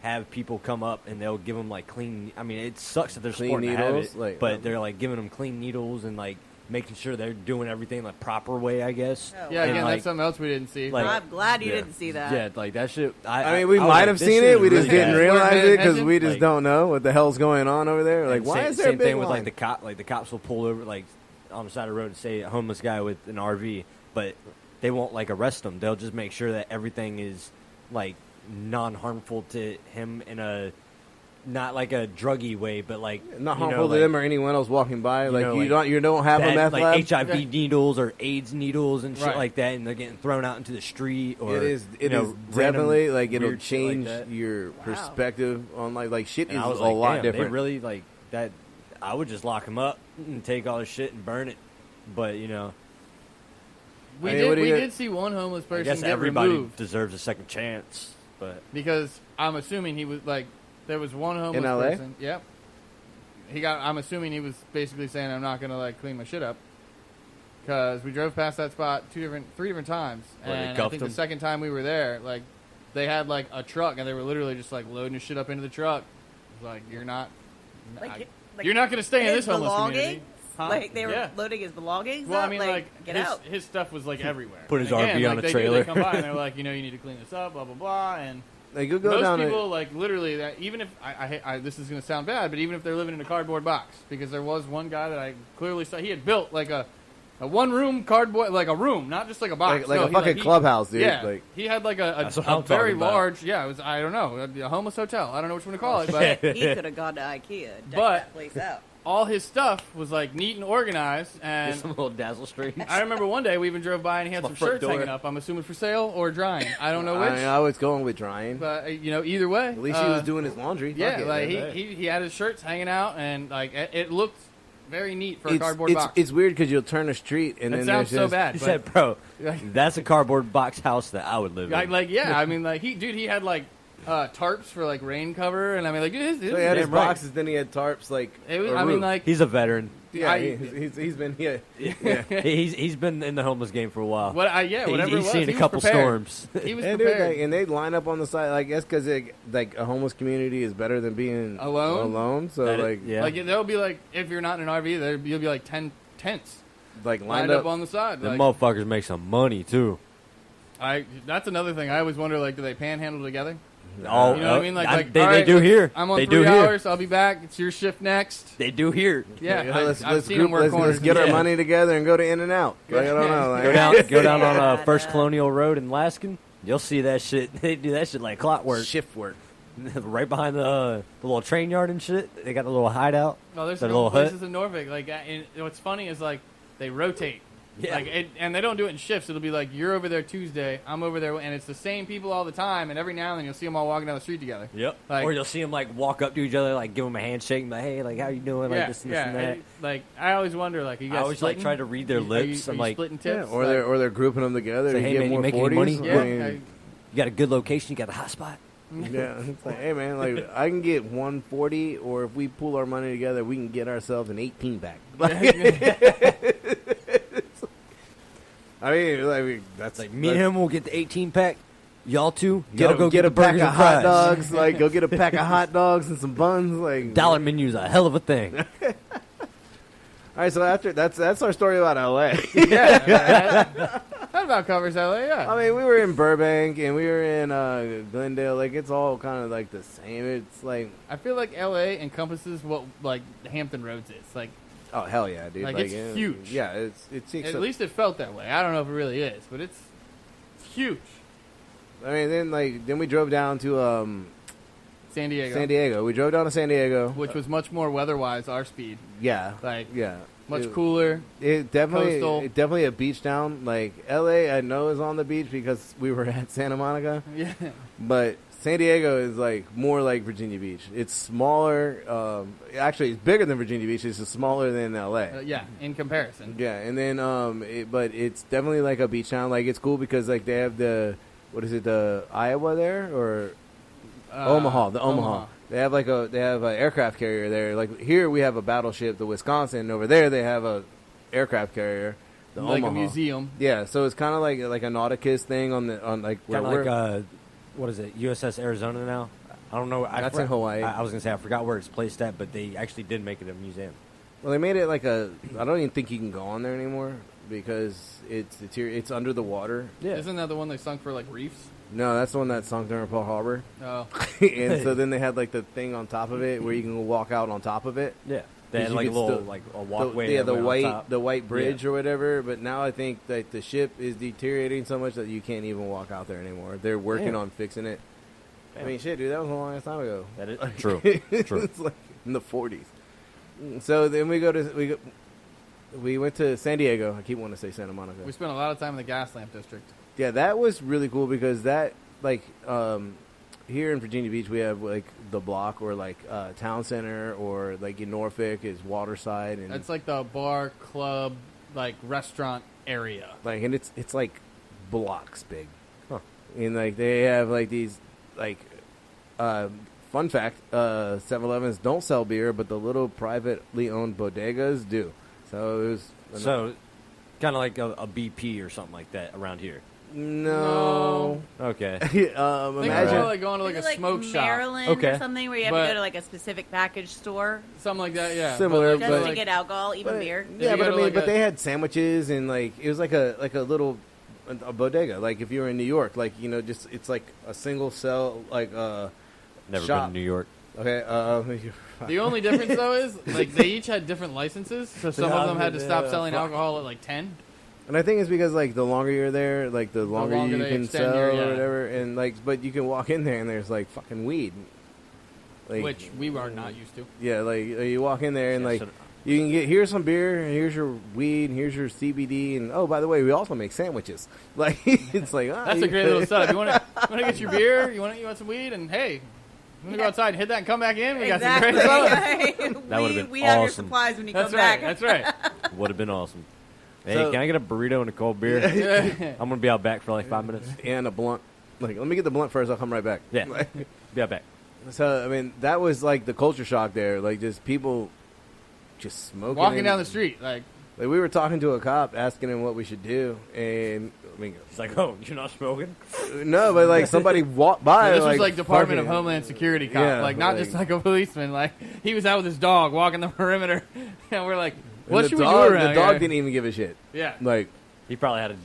have people come up and they'll give them like clean. I mean, it sucks that they're Clean supporting to have needles? it, Like, but they're like giving them clean needles and like making sure they're doing everything like proper way, I guess. Oh, Yeah, wow. again, like- that's something else we didn't see. like- I'm glad you Yeah. didn't see that. Yeah, like that shit. I mean, we was might like, have this seen shit it. We is just really didn't bad. realize Weren't it because paying we just Like- don't know what the hell's going on over there. Like, And why same, is there a same big thing with line? like the cop? Like the cops will pull over like on the side of the road and say a homeless guy with an RV, but they won't like arrest him. They'll just make sure that everything is like non-harmful to him in a not like a druggy way, but like Not you know, harmful to like them or anyone else walking by. Like know, you like don't have a bad- meth like lab. HIV needles or AIDS needles and shit Right. like that, and they're getting thrown out into the street. Or It is you know, random definitely like it'll weird shit like change that. your perspective on like shit And is I was a like, lot damn, different. They really like that. I would just lock him up and take all his shit and burn it. But you know, we I mean, what do you- did see one homeless I person guess get everybody removed deserves a second chance. But because I'm assuming he was like there was one homeless In LA? person. Yep. I'm assuming he was basically saying I'm not gonna like clean my shit up because we drove past that spot three different times, Where they and I cuffed think him? the second time we were there, like they had like a truck, and they were literally just like loading your shit up into the truck. It was like you're not, you're not going to stay in his this homeless community. belongings? Huh? Like they were Yeah. loading his belongings. Well, up? I mean, like get his, out. his stuff was like everywhere. Put his And RV on a they do, trailer. They come by and they're like, you need to clean this up, blah blah blah, and Like you'll go most down people like literally that. Even if I this is going to sound bad, but even if they're living in a cardboard box, because there was one guy that I clearly saw, he had built like a one room cardboard, like a room, not just like a box, like No, a he, fucking clubhouse, dude. Yeah, Like, he had like That's what a I'm very talking about. large. Yeah, it was I don't know a homeless hotel. I don't know which one to call it, but He could have gone to IKEA, decked But- that place out. all his stuff was like neat and organized. Get And some little dazzle streams. I remember one day we even drove by and he had My some front shirts door. hanging up. I'm assuming for sale or drying. I don't know which. I was going with drying. But either way, At least he was doing his laundry. Fuck Yeah, it, like man. he had his shirts hanging out, and like it looked very neat for a It's, cardboard it's, box. it's weird because you'll turn a street and It then sounds there's so just, bad. He but- said, "Bro, Like- that's a cardboard box house that I would live in." Like yeah, I mean like he had like tarps for like rain cover, and I mean like his So he had his Damn right. boxes, then he had tarps like. it was, a I mean roof. like He's a veteran. yeah, I- he's been yeah. He's been in the homeless game for a while. whatever He's it was. seen he a was couple prepared. storms. He was And, dude, prepared. like, and they line up on the side. Like that's because like a homeless community is better than being Alone? Alone, so That is- like yeah. Like there'll be like if you're not in an RV, you'll be like 10 tents like lined up on the side. The Like, motherfuckers make some money too. that's another thing. I always wonder like do they panhandle together? Oh, You know what I mean? Like they, all they right, do here. I'm on they 3 do hours. I'll be back. It's your shift next. here. They do here. Yeah, let's seen them work corners. let's get our Yeah. money together and go to In and Out. Like, I don't know. Like, Go down on Yeah, First yeah. Colonial Road in Laskin. You'll see that shit. They do that shit like clockwork. shift work. Right behind the little train yard and shit. They got a little hideout. Well, there's That some little places in Norfolk. Like, and what's funny is like they rotate. Yeah. Like, and they don't do it in shifts. It'll be like you're over there Tuesday, I'm over there, and it's the same people all the time. And every now and then you'll see them all walking down the street together. Yep. Like- or you'll see them like walk up to each other, like give them a handshake, and be like, hey, like how you doing, like yeah, this and yeah. this and that. and, like I always wonder, like, are you guys I always like splitting? try to read their Are you- lips. Are I'm you like, splitting Yeah, tips? or they're grouping them together Say, to hey, get man, you more making any 40s. money? yeah. I mean, you got a good location, you got a hot spot. yeah, it's like, hey man, like I can get 140, or if we pull our money together, we can get ourselves an 18 pack. I mean, that's Like me and him will get the 18 pack. Y'all two, Get y'all go get a the pack burgers of and hot fries. dogs. Like, go get a pack of hot dogs and some buns. Like, Dollar menu's a hell of a thing. All right, so after that's our story about LA. That about covers LA. Yeah. I mean, we were in Burbank and we were in Glendale. Like, it's all kind of like the same. It's like, I feel like LA encompasses what like Hampton Roads is. Like oh hell yeah, dude! Like, it's huge. Yeah, it's at least it felt that way. I don't know if it really is, but it's huge. I mean, then we drove down to San Diego, San Diego. We drove down to San Diego, which was much more weather-wise our speed. yeah, Like yeah, much It- cooler. It Coastal. definitely a beach town. Like LA, I know is on the beach because we were at Santa Monica, Yeah. but San Diego is like more like Virginia Beach. It's smaller. Actually, it's bigger than Virginia Beach. It's just smaller than LA. Yeah, in comparison. Yeah, and then but it's definitely like a beach town. Like it's cool because like they have the the Iowa there or Omaha, the Omaha. They have an aircraft carrier there. Like here we have a battleship, the Wisconsin. And over there they have a aircraft carrier, the Like Omaha. a museum. Yeah, so it's kind of like a Nauticus thing on like where Kind of we're. like what is it? USS Arizona now. I don't know. That's in Hawaii. I was gonna say I forgot where it's placed at, but they actually did make it a museum. Well, they made it like a. I don't even think you can go on there anymore because it's under the water. Yeah. Isn't that the one they sunk for like reefs? No, that's the one that sunk during Pearl Harbor. Oh, And so then they had like the thing on top of it where you can go walk out on top of it. Yeah. They had You like a could little still- like a walkway. Yeah, that went on top. the white bridge or whatever. But now I think that the ship is deteriorating so much that you can't even walk out there anymore. They're working Damn. on fixing it. I Damn. mean, shit, dude, that was a long time ago. That is true. True. It's like in the 40s. So then we went to San Diego. I keep wanting to say Santa Monica. we spent a lot of time in the Gaslamp district. Yeah, that was really cool because that like here in Virginia Beach we have like the Block or like Town Center or like in Norfolk is Waterside and That's like the bar, club, like restaurant area. like and it's like blocks big. Huh. And like they have like these like fun fact 7-Elevens don't sell beer but the little privately owned bodegas do. So it was So Kind of like a BP or something like that around here. No. Okay. I think Imagine. we're like going to like Is a it smoke shop, Maryland Okay. or something where you have But- to go to like a specific package store something like that. Yeah, Similar, but, just but- to get alcohol, even beer. Yeah, you but go I to mean, like but a- they had sandwiches and like it was like a little a bodega. Like if you were in New York, like just it's like a single cell like Never shop. been to New York. Okay. The only difference though is like they each had different licenses, so some of them had to stop selling alcohol at like 10. And I think it's because like the longer you're there, like the longer longer you they can extend sell your- or yeah. whatever, and like but you can walk in there and there's like fucking weed. Like, Which we are not used to. yeah, like you walk in there and Yeah, like so- you can get here's some beer, here's your weed, here's your CBD, and oh by the way, we also make sandwiches. Like it's like That's a great little setup. You want to get your beer? You want some weed? And hey, you want to go outside and hit that and come back in? We got some great setups. That would've been we have your awesome. supplies when you That's come right. back. That's right. Would have been awesome. Hey, So- can I get a burrito and a cold beer? Yeah. I'm gonna be out back for like 5 minutes. and a blunt. Like let me get the blunt first. I'll come right back. Yeah, be out back. So I mean that was like the culture shock there. Like just people just smoking. Walking and- down the street, like Like we were talking to a cop asking him what we should do, and I mean, It's like, oh, you're not smoking? no, but like somebody walked by. this was like Department of fucking- Homeland Security cop, Yeah, like not like- just like a policeman. Like he was out with his dog walking the perimeter, and we're like, and what the should dog, we do around The dog here? didn't even give a shit. Yeah, Like He probably had a,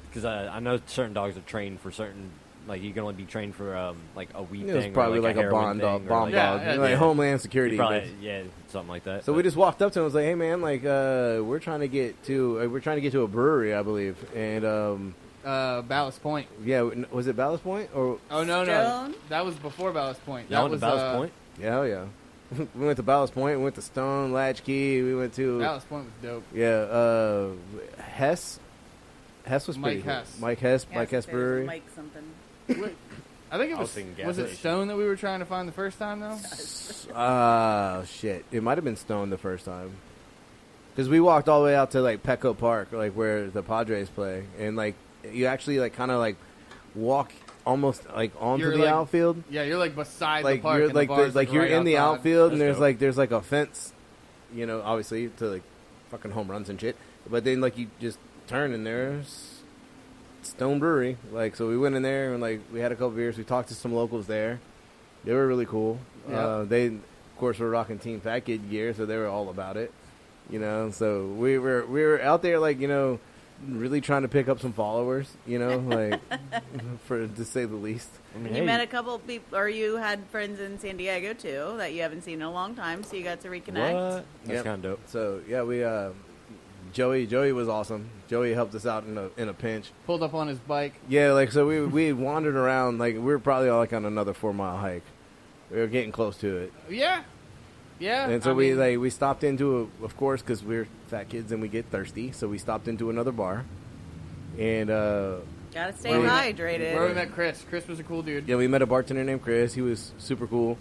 because I know certain dogs are trained for certain, like you can only be trained for like a weed it was thing, probably or like a heroin bomb thing, dog, or bomb like, Yeah, dog, yeah, like yeah. Homeland He Security. probably, yeah, something like that. So but- we just walked up to him and was like, "Hey man, like we're trying to get to a brewery, I believe." And Ballast Point. yeah, was it Ballast Point or Oh no, Stone? that was before Ballast Point. Y'all That went was to Ballast Point? yeah, hell yeah. We went to Ballast Point. We went to Stone, Latchkey. We went to Ballast Point was dope. yeah, Hess. Hess was pretty Mike cool. Hess. Mike Hess. Yeah, Mike Hess there's a Brewery. Mike something. Wait, I think it I was was. thinking gas Was it station. Stone that we were trying to find the first time though? Shit. It might have been Stone the first time. Because we walked all the way out to, like, Petco Park, like, where the Padres play. And, like, you actually, like, kind of, like, walk almost, like, onto You're, the like, outfield. Yeah, you're like beside Like, the park. you're, and like, the bar's, like you're right in the outside. outfield, and That's dope. there's like a fence, obviously, to, like, fucking home runs and shit. But then, like, you just turn, and there's Stone Brewery. Like, so we went in there, and, like, we had a couple beers. We talked to some locals there. They were really cool. Yeah. They, of course, were rocking Team Fat Kid gear, so they were all about it. So we were out there, like, really trying to pick up some followers, like, to say the least. I mean, And you met a couple people, or you had friends in San Diego too that you haven't seen in a long time, so you got to reconnect. what? That's Yep. kind of dope. So yeah, we Joey was awesome. Joey helped us out in a pinch. Pulled up on his bike. Yeah, like so we wandered around, like we were probably like on another 4-mile hike. We were getting close to it. Yeah, yeah. And so I mean, we stopped into of course, because we're fat kids and we get thirsty, so we stopped into another bar, and Gotta stay Where we- hydrated. where we met Chris. Chris was a cool dude. yeah, we met a bartender named Chris. He was super cool.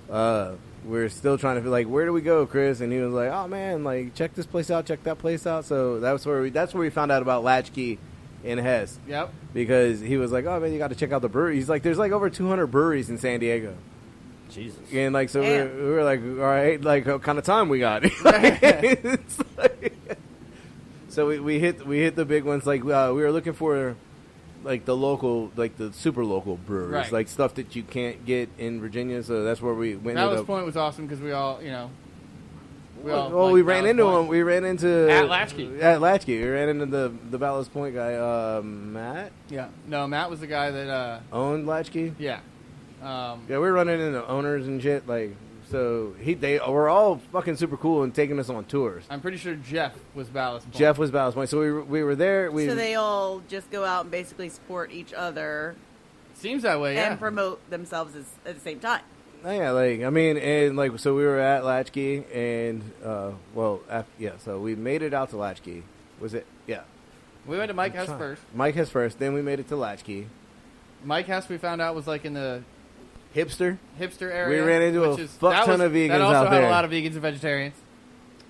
We're still trying to feel like, where do we go, Chris? And he was like, oh man, like check this place out, check that place out. So that's where we found out about Latchkey in Hess, Yep. because he was like, oh man, you got to check out the brewery. He's like, there's like over 200 breweries in San Diego. Jesus. And like, so Damn. we were like, all right, like what kind of time we got? It's like- so we hit the big ones. Like we were looking for like the local, like the super local breweries, Right. like stuff that you can't get in Virginia. So that's where we went. Ballast Point was awesome because we all, Well, liked we ran Ballast into Point. him. We ran into At Latchkey. At Latchkey, we ran into the Ballast Point guy, Matt, Yeah. No, Matt was the guy that. owned Latchkey. Yeah. Yeah, we were running into owners and shit. Like, so they were all fucking super cool and taking us on tours. I'm pretty sure Jeff was Ballast Point. Jeff was Ballast Point, so we were there. so they all just go out and basically support each other Seems that way. Yeah. and promote themselves at the same time. Oh, yeah, like I mean, and like so we were at Latchkey, and so we made it out to Latchkey. Was it? Yeah, We went to Mike Hess first. Mike Hess first. Then we made it to Latchkey. Mike Hess, we found out, was like in the Hipster. hipster area. We ran into which a is- fuck that ton was- of vegans That also out had there. a lot of vegans and vegetarians.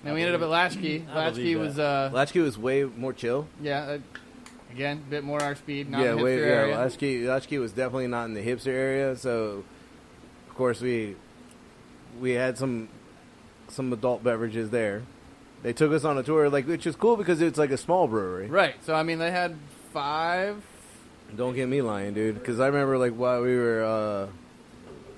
And we ended up at Latchkey. I Latchkey believe was, Latchkey was way more chill. again, a bit more our speed, not Yeah, in the hipster way, area. Latchkey was definitely not in the hipster area. So, of course, we had some adult beverages there, They took us on a tour, like, which is cool because it's like a small brewery. Right. So I mean, they had 5. Don't get me lying, dude. Because I remember, like, while we were,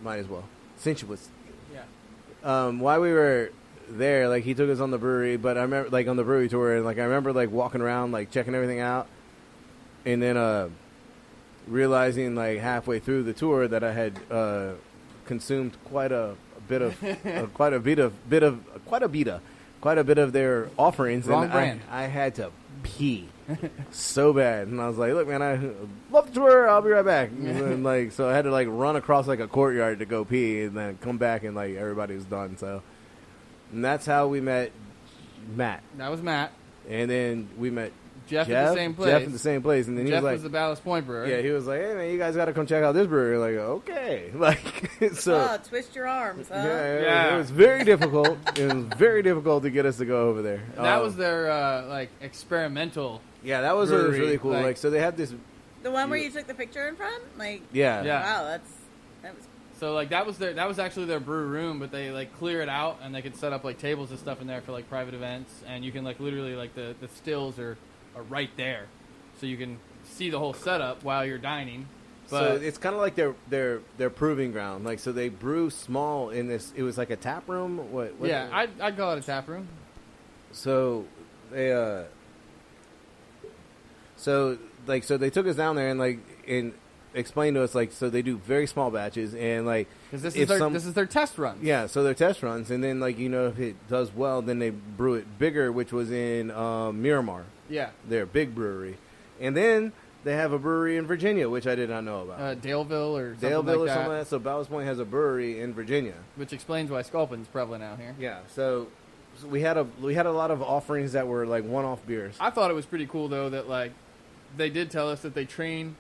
might as well, since you was, Yeah. while we were there, like, he took us on the brewery, but I remember, like, on the brewery tour, and, like, I remember, like, walking around, like, checking everything out, and then, realizing, like, halfway through the tour that I had, consumed quite a bit of their offerings. Wrong and brand. I had to pee so bad, and I was like, "Look, man, I love the tour. I'll be right back." And then, like, so I had to like run across like a courtyard to go pee, and then come back, and like everybody was done. So, and that's how we met Matt, That was Matt. and then we met Jeff at the same place. Jeff at the same place, and then Jeff he was was like, the Ballast Point brewer. "Yeah," he was like, "Hey, man, you guys got to come check out this brewery." Like, okay, like so. Oh, twist your arms, huh? Yeah. It was very difficult. It was very difficult to get us to go over there. That was their like experimental. yeah, that was what was brewery, really cool. like- Like, so they had this. The one where you took the picture in front? Like, Yeah, Yeah. wow, that was So like that was actually their brew room, but they like clear it out and they could set up like tables and stuff in there for like private events, and you can like literally like the stills are right there, so you can see the whole setup while you're dining. so But it's kind of like their proving ground. Like, so they brew small in this. It was like a tap room. What yeah, I'd call it a tap room. So they so they took us down there and like explained to us, like, so they do very small batches, and like Because this if is their test run. yeah, so they're test runs, and then like, you know, if it does well, then they brew it bigger, which was in Miramar, Yeah. their big brewery, and then they have a brewery in Virginia, which I did not know about. Daleville or something Daleville like or that, something like that. So Ballast Point has a brewery in Virginia. which explains why Sculpin's prevalent out here. Yeah, so we had a lot of offerings that were like one-off beers. I thought it was pretty cool though that like they did tell us that they train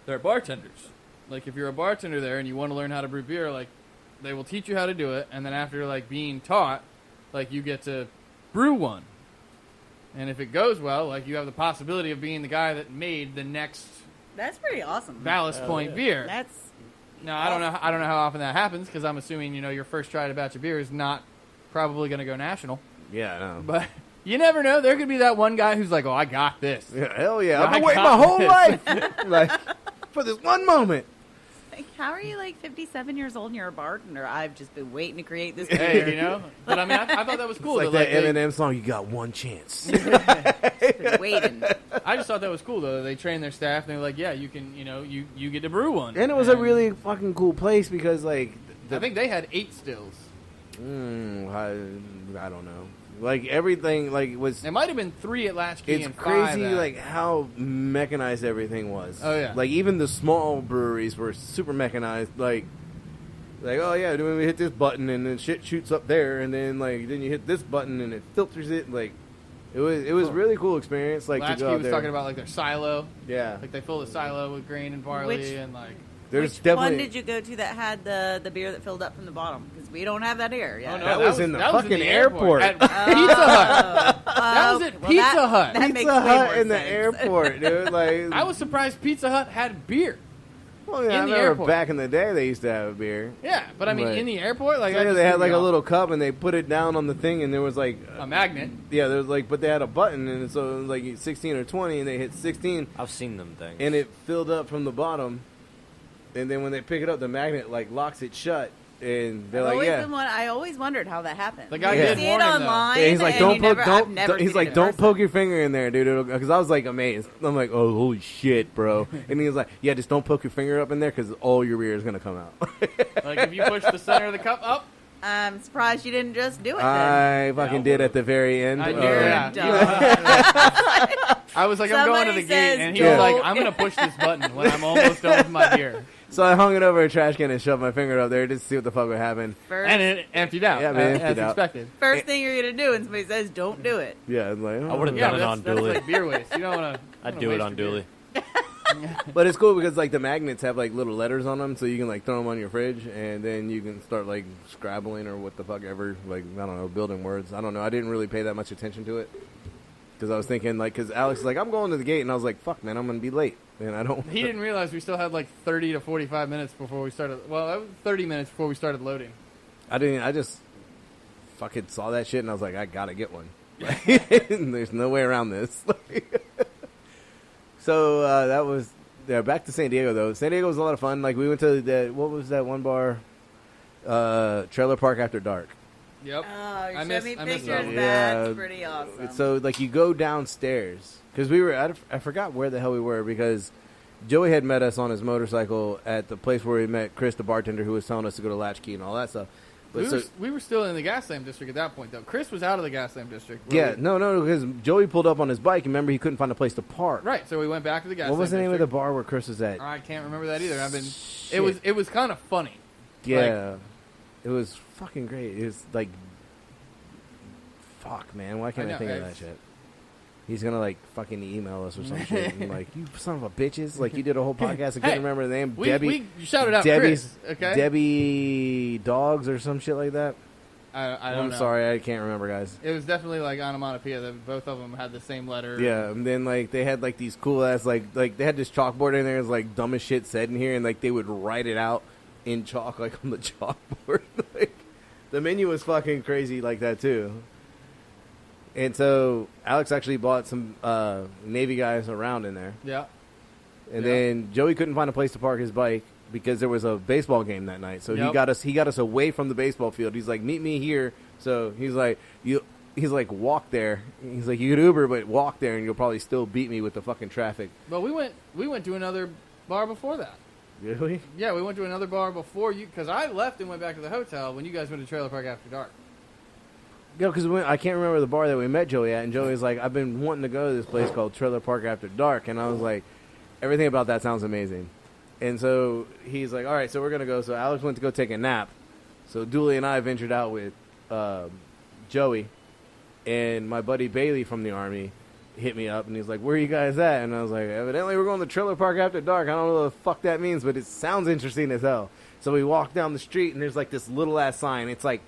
their bartenders. Like if you're a bartender there and you want to learn how to brew beer, like they will teach you how to do it, and then after like being taught, like you get to brew one. And if it goes well, like you have the possibility of being the guy that made the next that's pretty awesome. Ballast Point beer. That's Now I don't know how often that happens, because I'm assuming your first try at a batch of beer is not probably going to go national. Yeah, I know. But you never know. There could be that one guy who's like, "Oh, I got this." Yeah, hell yeah! I I've been waiting my got whole this. life, like, for this one moment. like, how are you like 57 years old and you're a bartender? I've just been waiting to create this Hey, beer. But I mean, I thought that was cool. It's like that, that they- Eminem song. You got one chance. Been waiting. I just thought that was cool though. They trained their staff, and they were like, "Yeah, you can. You get to brew one." And it was a really fucking cool place because, like, I think they had 8 stills. I don't know. Like, everything, like, was. It might have been 3 at Latchkey. It's and 5 crazy, at- like, how mechanized everything was. Oh, yeah. Like, even the small breweries were super mechanized. Like, oh, yeah, when we hit this button and then shit shoots up there, and then, like, then you hit this button and it filters it. Like, it was really cool experience, like, to Latchkey go out was there. talking about like their silo. Yeah. Like they fill the silo with grain and barley, Which- and like. There's Which definitely. one did you go to that had the beer that filled up from the bottom? Because we don't have that here. Yeah. Oh, no, That was in the that was in fucking the airport. At Pizza Hut. That was at well, Pizza that- Hut. that makes Pizza way Hut more in the sense. airport, dude. Like, I was surprised Pizza Hut had beer. well, yeah, I in the remember airport. back in the day they used to have a beer. Yeah, but I mean, Right. in the airport, like So, I yeah, just they had threw like me a off. little cup and they put it down on the thing, and there was like a magnet. yeah, there was like, but they had a button, and so it was like 16 or 20, and they hit 16, I've seen them things. and it filled up from the bottom, and then when they pick it up, the magnet like locks it shut, and they're like, yeah. I always wondered how that happened. The guy You did see warn it him, though. online. Yeah, he's like, and don't you poke, never, I've don't. never He's seen like, it in don't person. poke your finger in there, dude, because I was like amazed. I'm like, oh, holy shit, bro. And he was like, yeah, just don't poke your finger up in there because all your beer is gonna come out. Like if you push the center of the cup up, I'm surprised you didn't just do it then. I fucking did at the very end. I Uh, knew that. I was like, I'm going to the Somebody gate, says and he was don't. like, I'm gonna push this button when I'm almost done with my beer, So I hung it over a trash can and shoved my finger up there just to see what the fuck would happen. First, and it emptied out. Yeah, man, as emptied out. expected. first thing you're gonna do when somebody says don't do it. Yeah, it's like, I would've Yeah, done but it on that's Dooley. like beer waste. You don't want to. I'd do it on Dooley. But it's cool because like the magnets have like little letters on them, so you can like throw them on your fridge, and then you can start like scrabbling or what the fuck ever, like I don't know, building words. I don't know. I didn't really pay that much attention to it because I was thinking like, because Alex was like, I'm going to the gate, and I was like, fuck, man, I'm gonna be late, and I don't. He didn't realize we still had like 30 to 45 minutes before we started. Well, that was 30 minutes before we started loading. I didn't. I just fucking saw that shit, and I was like, I gotta get one. There's no way around this. So that was back to San Diego though. San Diego was a lot of fun. Like we went to what was that one bar? Trailer Park After Dark. Yep. Oh, you I showed missed- me I missed pictures. that one. That's pretty awesome. So like you go downstairs because we were I forgot where the hell we were because Joey had met us on his motorcycle at the place where we met Chris the bartender who was telling us to go to Latchkey and all that stuff. But We were still in the Gaslamp district at that point, though. Chris was out of the Gaslamp district. yeah, no, because Joey pulled up on his bike. And remember, he couldn't find a place to park. Right, so we went back to the Gaslamp What was the name of the district. bar where Chris was at? I can't remember that either. Shit. It was kind of funny. Yeah, it was fucking great. It was like, fuck, man. Why can't I know, think of that shit? He's gonna like fucking email us or some shit. And like, you son of a bitches! Like you did a whole podcast. I couldn't remember the name. We shouted out Debbie's, Chris, okay? Debbie Dogs or some shit like that. I don't I'm know. sorry, I can't remember, guys. It was definitely like onomatopoeia. That both of them had the same letter. Yeah, and then like they had like these cool ass like they had this chalkboard in there. It's like dumbest shit said in here, and like they would write it out in chalk like on the chalkboard. Like the menu was fucking crazy like that too. And so Alex actually bought some Navy guys around in there, Yeah. and Yeah. then Joey couldn't find a place to park his bike because there was a baseball game that night. So Yep. he got us away from the baseball field. He's like, meet me here. So he's like, he's like, walk there. He's like, you could Uber, but walk there, and you'll probably still beat me with the fucking traffic. But we went to another bar before that. Really? Yeah, we went to another bar before you, because I left and went back to the hotel when you guys went to Trailer Park After Dark. Yeah, because I can't remember the bar that we met Joey at, and Joey was like, I've been wanting to go to this place called Trailer Park After Dark, and I was like, everything about that sounds amazing. And so he's like, all right, so we're going to go. So Alex went to go take a nap. So Dooley and I ventured out with Joey, and my buddy Bailey from the Army hit me up, and he's like, where are you guys at? And I was like, evidently we're going to Trailer Park After Dark. I don't know what the fuck that means, but it sounds interesting as hell. So we walk down the street, and there's like this little-ass sign. It's like,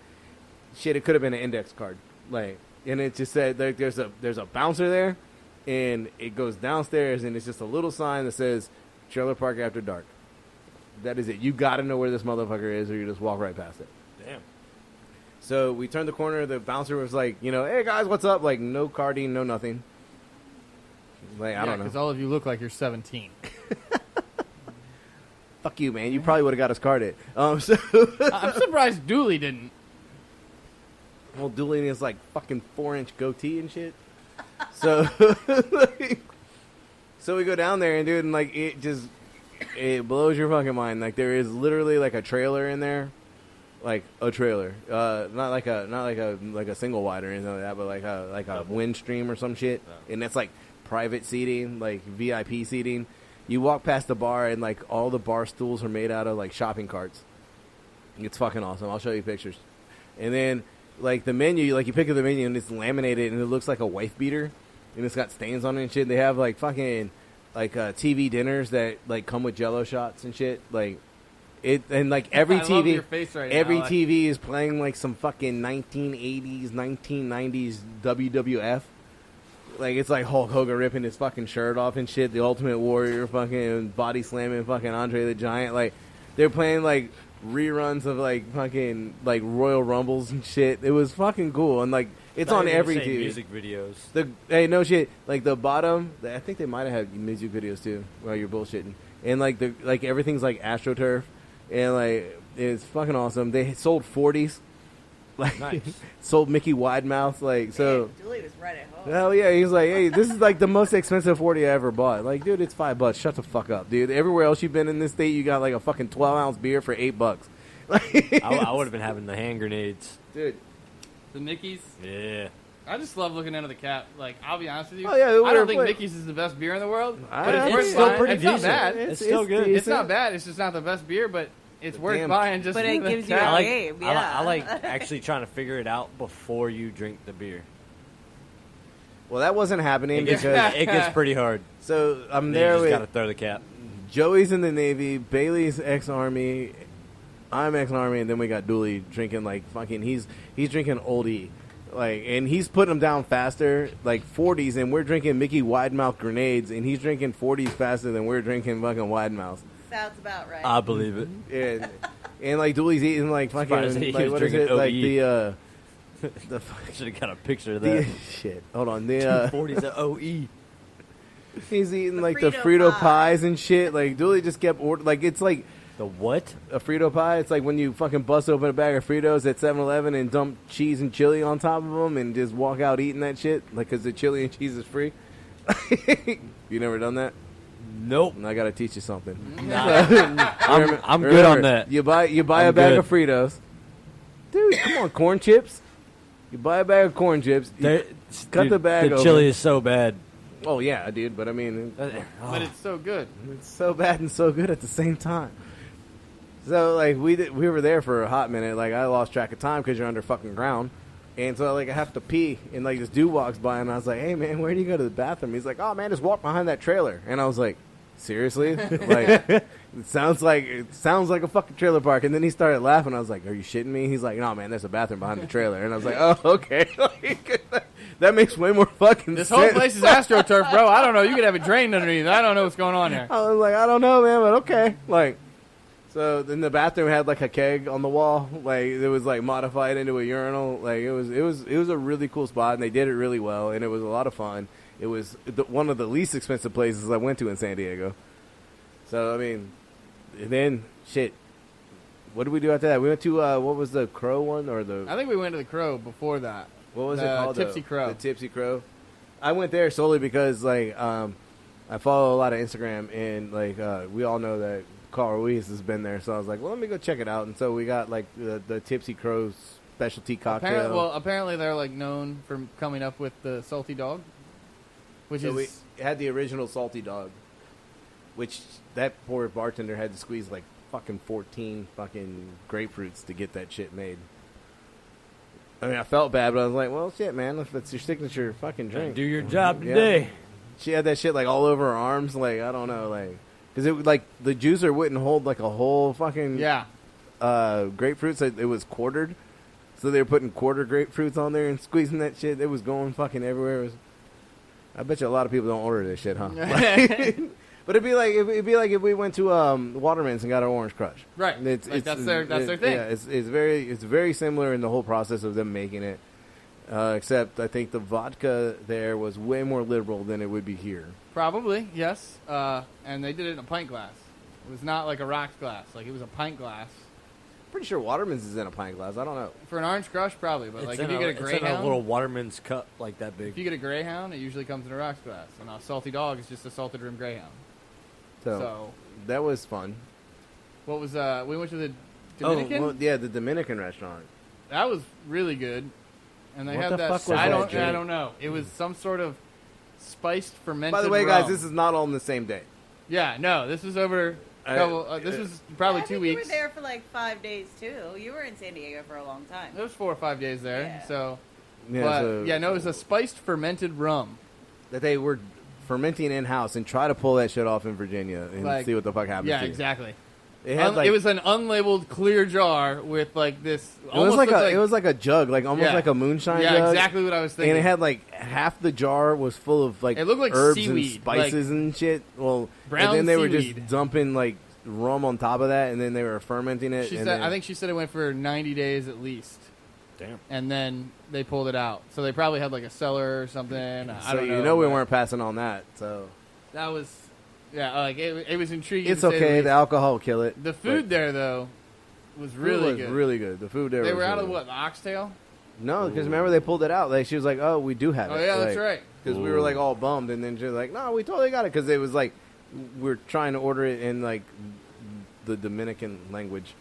shit, it could have been an index card, like, and it just said like, there's a bouncer there, and it goes downstairs, and it's just a little sign that says Trailer Park After Dark. That is it. You got to know where this motherfucker is, or you just walk right past it. Damn. So we turned the corner. The bouncer was like, hey guys, what's up? Like, no carding, no nothing. Like, I don't know. Because all of you look like you're 17. Fuck you, man. You probably would have got us carded. So I'm surprised Dooley didn't. well, Dooley is like fucking 4-inch goatee and shit. So, so we go down there and dude, and like it blows your fucking mind. Like there is literally like a trailer in there, like a trailer, not like a single wide or anything like that, but like a Windstream or some shit, and that's like private seating, like VIP seating. You walk past the bar and like all the bar stools are made out of like shopping carts. It's fucking awesome. I'll show you pictures, and then. Like the menu, like you pick up the menu and it's laminated and it looks like a wife beater, and it's got stains on it and shit. They have like fucking like TV dinners that like come with Jello shots and shit. Like it, and like every I love TV, your face right every now, like- TV is playing like some fucking 1980s, 1990s WWF. Like it's like Hulk Hogan ripping his fucking shirt off and shit. The Ultimate Warrior fucking body slamming fucking Andre the Giant. Like they're playing like reruns of like fucking like Royal Rumbles and shit. It was fucking cool, and like it's Not on even every the same TV. music videos. Hey, no shit. Like the bottom, I think they might have had music videos too. While you're bullshitting, and like everything's like AstroTurf, and like it's fucking awesome. They sold 40s, like Nice. sold Mickey Widemouth, like so. Man, Julie was right at home. Hell yeah, he's like, hey, this is like the most expensive 40 I ever bought. Like, dude, it's $5. Shut the fuck up, dude. Everywhere else you've been in this state, you got like a fucking 12-ounce beer for $8. Like, I would have been having the hand grenades. dude. The Mickey's. Yeah. I just love looking under the cap. Like, I'll be honest with you. Oh, yeah, I don't we're- think we're- Mickey's is the best beer in the world. I- But it's it's worth still buying. pretty It's not decent. bad. It's still good. It's not bad. It's just not the best beer, but it's worth Damn. buying just But for it the gives you cap. a I like, game, I, yeah. I like actually trying to figure it out before you drink the beer. Well, that wasn't happening It gets, because it gets pretty hard. so I'm Then there you just with got to throw the cap. Joey's in the Navy, Bailey's ex-Army, I'm ex-Army, and then we got Dooley drinking like fucking. He's drinking oldie, like, and he's putting them down faster, like 40s, and we're drinking Mickey Widemouth grenades, and he's drinking 40s faster than we're drinking fucking Widemouths. Sounds about right. I believe it. And like Dooley's eating like Surprised fucking he like was what is drinking it like OE. The fuck- Should have got a picture of the that. shit. Hold on. The 240's an OE. he's eating The like the Frito Frito pies and shit. Like Dooley just kept ordering. Like it's like The what? a Frito pie. It's like when you fucking bust open a bag of Fritos at 7-Eleven and dump cheese and chili on top of them and just walk out eating that shit. Like because the chili and cheese is free. You never done that? Nope. I gotta teach you something. I'm good on that. You buy I'm a bag good. of Fritos, dude. Come on, corn chips. You buy a bag of corn chips. You cut the bag The open. chili is so bad. Oh yeah, dude. But I mean, But it's so good. it's so bad and so good at the same time. So like we were there for a hot minute. Like I lost track of time because you're under fucking ground. And so like I have to pee, and like this dude walks by, and I was like, "Hey man, where do you go to the bathroom?" He's like, "Oh man, just walk behind that trailer." And I was like, "Seriously?" Like it sounds like a fucking trailer park. And then he started laughing. I was like, "Are you shitting me?" He's like, "No man, there's a bathroom behind the trailer." And I was like, "Oh okay." That makes way more fucking This sense. whole place is AstroTurf, bro. I don't know. You could have it drained underneath. I don't know what's going on here. I was like, I don't know, man, but okay. Like, so then the bathroom had like a keg on the wall, like it was like modified into a urinal. Like it was a really cool spot, and they did it really well, and it was a lot of fun. It was one of the least expensive places I went to in San Diego. So I mean, and then shit. What did we do after that? We went to what was the Crow one or the I think we went to the Crow before that. what was it the called? Tipsy Crow. The Tipsy Crow. I went there solely because like I follow a lot of Instagram, and like we all know that Carl Ruiz has been there, so I was like, well, let me go check it out. And so we got like the Tipsy Crow specialty cocktail. Apparently they're like known for coming up with the salty dog, which So is we had the original salty dog, which that poor bartender had to squeeze like fucking 14 fucking grapefruits to get that shit made. I mean, I felt bad, but I was like, well, shit, man, if that's your signature fucking drink. Do your job Yeah. today. She had that shit like all over her arms, like I don't know, like because it like the juicer wouldn't hold like a whole fucking grapefruit, so it was quartered. So they were putting quarter grapefruits on there and squeezing that shit. It was going fucking everywhere. It was, I bet you a lot of people don't order this shit, huh? But it'd be like if we went to Waterman's and got our Orange Crush. Right. It's, Like, that's their thing. Yeah, it's very similar in the whole process of them making it. Except I think the vodka there was way more liberal than it would be here. probably yes. And they did it in a pint glass. It was not like a rocks glass. Like it was a pint glass. Pretty sure Waterman's is in a pint glass. I don't know. For an Orange Crush, probably. But like if you get a it's in Greyhound, a little Waterman's cup like that if big. you get a Greyhound, it usually comes in a rocks glass. And a salty dog is just a salted rim Greyhound. So, So that was fun. what was we went to the Dominican. Oh, well, yeah, the Dominican restaurant. That was really good. And they What had the that. fuck was I that don't. I drink? don't know. It was some sort of spiced fermented. By the way, rum. guys, this is not all in the same day. Yeah, no, this was over. This was probably I 2 think weeks. You were there for like 5 days too. You were in San Diego for a long time. There was 4 or 5 days there. Yeah. So, Yeah, but, so yeah, no, it was a spiced fermented rum. that they were fermenting in house and try to pull that shit off in Virginia and Like, see what the fuck happens. Yeah, to you. exactly. It had like it was an unlabeled clear jar with like this. it was like a jug, like almost Yeah. like a moonshine Yeah, jug. exactly what I was thinking. And it had like half the jar was full of like It looked like herbs seaweed, and spices and shit. Well, brown and then they were seaweed. just dumping like rum on top of that, and then they were fermenting it. She and said, then, I think she said it went for 90 days at least. Damn. And then they pulled it out. So they probably had like a cellar or something. I so don't know. you know we but weren't passing on that. So That was, yeah, like it was intriguing. it's to say the okay. least. The alcohol will kill it. The food there though was Food really was good. really good. The food there. They was were out really of good. what, the oxtail? No, because remember they pulled it out. Like she was like, "Oh, we do have it." Oh yeah, that's right. Because we were like all bummed, and then she was like, "No, we totally got it." Because it was like we're trying to order it in like the Dominican language.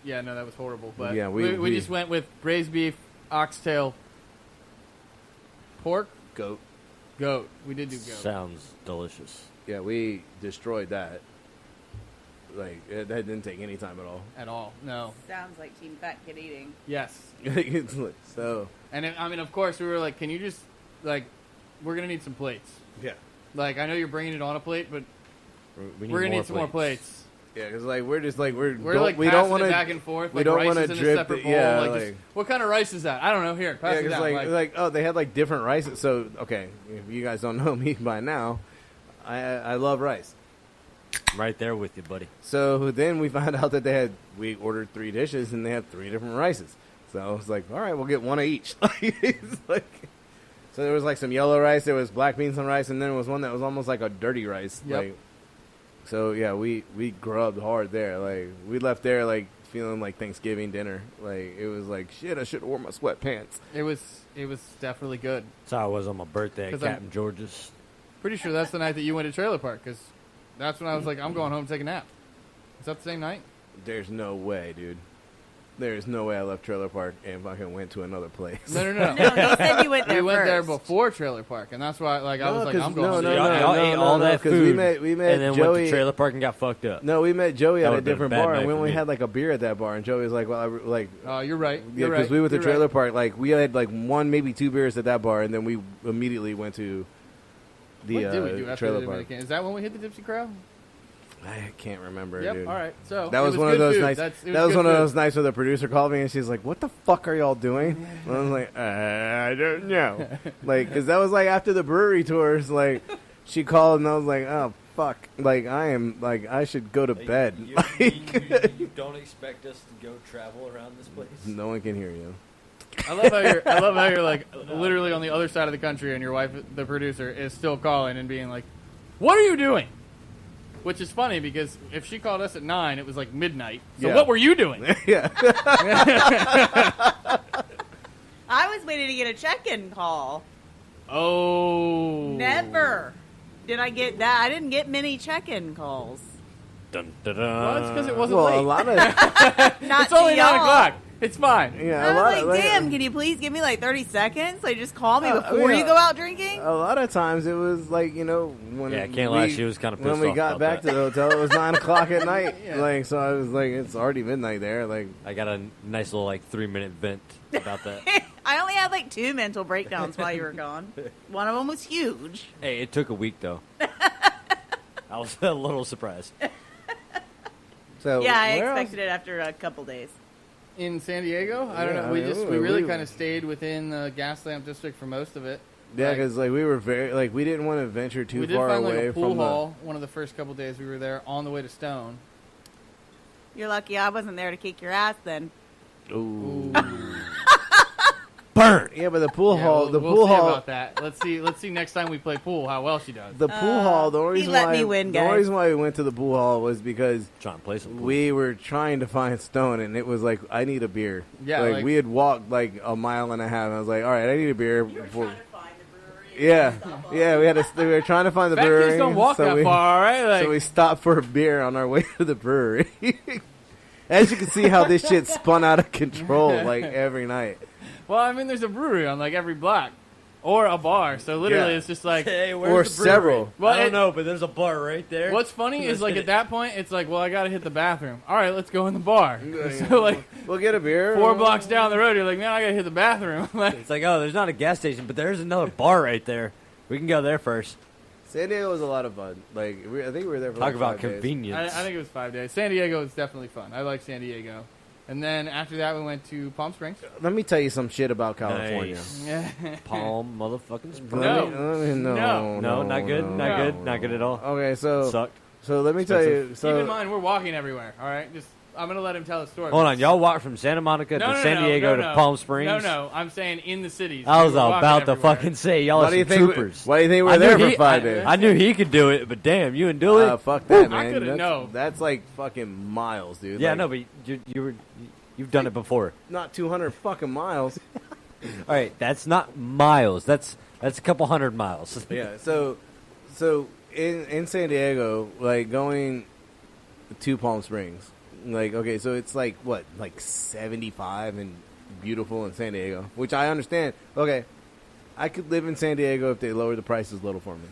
Yeah, no, that was horrible. But Yeah, we we- just went with braised beef, oxtail, pork, Goat. goat. We did do goat. Sounds delicious. Yeah, we destroyed that. Like that didn't take any time at all. At all? No. Sounds like Team Fat Kid eating. Yes. It's like- so And I mean, of course, we were like, "Can you just like, we're gonna need some plates. yeah, Like, I know you're bringing it on a plate, but We we're gonna need some more plates." yeah. Because like we're just like We're don't, like we passing don't want it to back and forth. we Like don't rice wanna is in a drip separate it- bowl. yeah, like, like- just, what kind of rice is that? I don't know. Here, pass Yeah, it because down. like oh they had like different rices. So okay, if you guys don't know me by now, I love rice. I'm right there with you, buddy. So then we found out that we ordered 3 dishes and they had 3 different rices. So I was like, all right, we'll get one of each. It's like, so there was like some yellow rice, there was black beans and rice, and then there was one that was almost like a dirty rice. Yep. Like, so yeah, we grubbed hard there. Like we left there like feeling like Thanksgiving dinner. Like it was like shit. I should have worn my sweatpants. It was definitely good. That's how I was on my birthday at 'Cause Captain George's. Pretty sure that's the night that you went to trailer park because that's when I was like, I'm going home to take a nap. Is that the same night? There's no way, dude. There's no way I left trailer park and fucking went to another place. No. No, he said you went there We went there first. before trailer park, and that's why I was like, I'm going. no, to no, see no, it. Y'all ate all that 'cause food, we met and then Joey. went to trailer park and got fucked up. No, we met Joey That at a would've been a different bad bar, and night we for only me. had like a beer at that bar. And Joey was like, "Well, You're right. yeah, You're because right. we went to You're trailer right. park. Like we had like one, maybe two beers at that bar, and then we immediately went to the What did we do after trailer the park. Dominican? Is that when we hit the Gypsy Crow? I can't remember, Yep. dude. All right. So That it was one of good those food. nights. It That was good one of food. those nights where the producer called me and she's like, "What the fuck are y'all doing?" And I was like, "I don't know." Like, because that was like after the brewery tours. Like, she called and I was like, "Oh fuck!" Like, I should go to bed. You don't expect us to go travel around this place? No one can hear you. I love how you're like literally on the other side of the country, and your wife, the producer, is still calling and being like, "What are you doing?" Which is funny because if she called us at 9, it was like midnight. So Yeah. what were you doing? Yeah. I was waiting to get a check-in call. Oh, Never did I get that. I didn't get many check-in calls. Dun, dun, Well, it's because it wasn't Well, late. a lot of Not It's only to 9 y'all. o'clock. It's fine. yeah, I a lot was of like, damn, can you please give me like 30 seconds? Like, just call me before yeah. you go out drinking? A lot of times it was like, you know, when Yeah, I can't lie, she was kinda when pissed we off got about back that. to the hotel, it was 9 o'clock at night. Yeah. Like, so I was like, it's already midnight there. Like, I got a nice little like 3-minute vent about that. I only had like 2 mental breakdowns while you were gone. One of them was huge. Hey, it took a week though. I was a little surprised. so Yeah, I where else? expected it after a couple days. In San Diego, I don't Yeah, know. I We mean, we really we- kind of stayed within the Gaslamp district for most of it. Yeah, Like, because like we were very like we didn't want to venture too we did far find away like a pool from hall one of the first couple days we were there on the way to Stone. You're lucky I wasn't there to kick your ass then. the. Ooh. Burn. Yeah, but the pool Yeah, hall, we'll, the we'll pool see hall, about that. Let's see next time we play pool how well she does. the pool hall. The only he reason let why me win, the only guys. reason why we went to the pool hall was because Trying to play some pool. we were trying to find Stone, and it was like I need a beer. Yeah, like, like- we had walked like a mile and a half. And I was like, all right, I need a beer. Before. Yeah, yeah, we were trying to find the Fat brewery. kids don't walk so that we, far, right? Like, So we stopped for a beer on our way to the brewery. As you can see, how this shit spun out of control like every night. well, I mean, there's a brewery on like every block, or a bar. So literally, Yeah. it's just like. Hey, Or where's the brewery? several. Well, I don't it- know, but there's a bar right there. What's funny is like Let's at that point, it's like, well, I gotta hit the bathroom. All right, let's go in the bar. So like We'll get a beer. 4 blocks down the road, you're like, man, I gotta hit the bathroom. Like, It's like, oh, there's not a gas station, but there's another bar right there. We can go there first. San Diego was a lot of fun. Like I think we were there for Talk like about 5 days. convenience. I think it was 5 days. San Diego was definitely fun. I like San Diego. And then after that, we went to Palm Springs. Let me tell you some shit about California. Nice. Yeah. Palm motherfucking Springs. No. No, No, not good. no, Not no. good. Not good at all. Okay, so Sucked. let me tell you. Keep So in mind, we're walking everywhere. All right, just I'm gonna let him tell a story. Hold on, y'all walked from Santa Monica to San Diego to Palm Springs. No, I'm saying in the cities. I was We were walking about to everywhere. fucking say y'all why are do you some think? troopers. Why do you think I we're knew there for he- 5 days? I knew he could do it, but damn, you and Dooley. Fuck that, I man. couldn't That's, know. that's like fucking miles, dude. yeah, like, no, but you've done it before. not 200 fucking miles. All right, that's not miles. That's a couple hundred miles. Yeah. So in San Diego, like going to Palm Springs, like okay, so it's like what, like 75 and beautiful in San Diego, which I understand. Okay, I could live in San Diego if they lower the prices a little for me.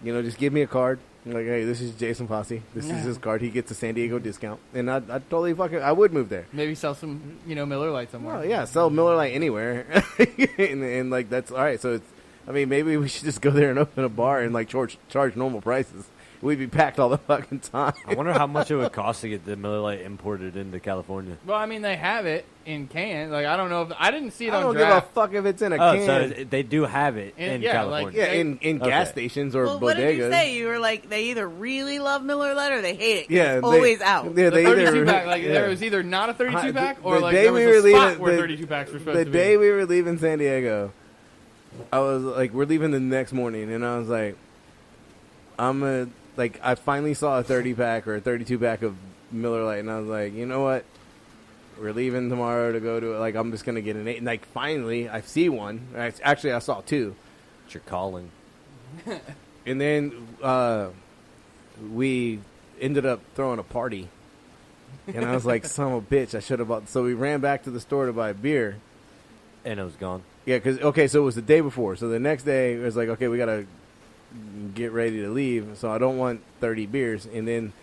You know, just give me a card. Like, hey, this is Jason Posse. This is his card. He gets a San Diego discount, and I totally I would move there. Maybe sell some, Miller Lite somewhere. Well, yeah, sell Miller Lite anywhere, and like that's all right. So it's, I mean, maybe we should just go there and open a bar and like charge normal prices, we'd be packed all the fucking time. I wonder how much it would cost to get the Miller Lite imported into California. Well, I mean, they have it in cans. Like, I don't know if I didn't see it I on don't give a draft. fuck if it's in a Oh, can. so they do have it And- in yeah, California. like- yeah, in gas Okay. stations or Well, bodegas. what did you say? You were like, they either really love Miller Lite or they hate it. 'cause Yeah, it's they- always out. Yeah, The they 32 either, pack, like yeah. there was either not a 32 pack or the like day there was we were a spot leaving- where the- 32 packs were supposed The to day be. we were leaving San Diego, I was like, we're leaving the next morning, and I was like, I finally saw a 30 pack or a 32 pack of Miller Lite, and I was like, you know what? We're leaving tomorrow to go to, like, I'm just going to get an 8. And, like, finally, I see one. Actually, I saw 2. But you're calling. And then we ended up throwing a party. And I was like, son of a bitch, I should have bought. So we ran back to the store to buy beer. And it was gone. Yeah, so it was the day before. So the next day, it was like, okay, we got to get ready to leave. So I don't want 30 beers. And then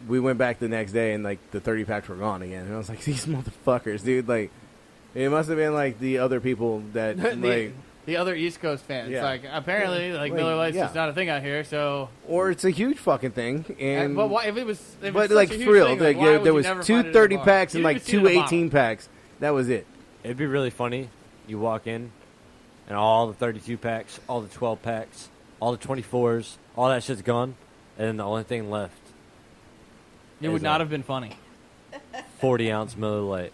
we went back the next day, and, like, the 30 packs were gone again. And I was like, these motherfuckers, dude. Like, it must have been, like, the other people that, like... The other East Coast fans. Yeah. Like, apparently, like, Like, Miller Lite's yeah. just not a thing out here, so... Or it's a huge fucking thing. And but why, if it was... If but it's like such a for huge real, thing, like, why would there you was never two find it in a 30 bar? packs and You like just see it in two a bottle. 18 packs. That was it. It'd be really funny. You walk in, and all the 32 packs, all the 12 packs, all the 24s, all that shit's gone, and then the only thing left It would is not a have been funny. 40-ounce Miller Lite,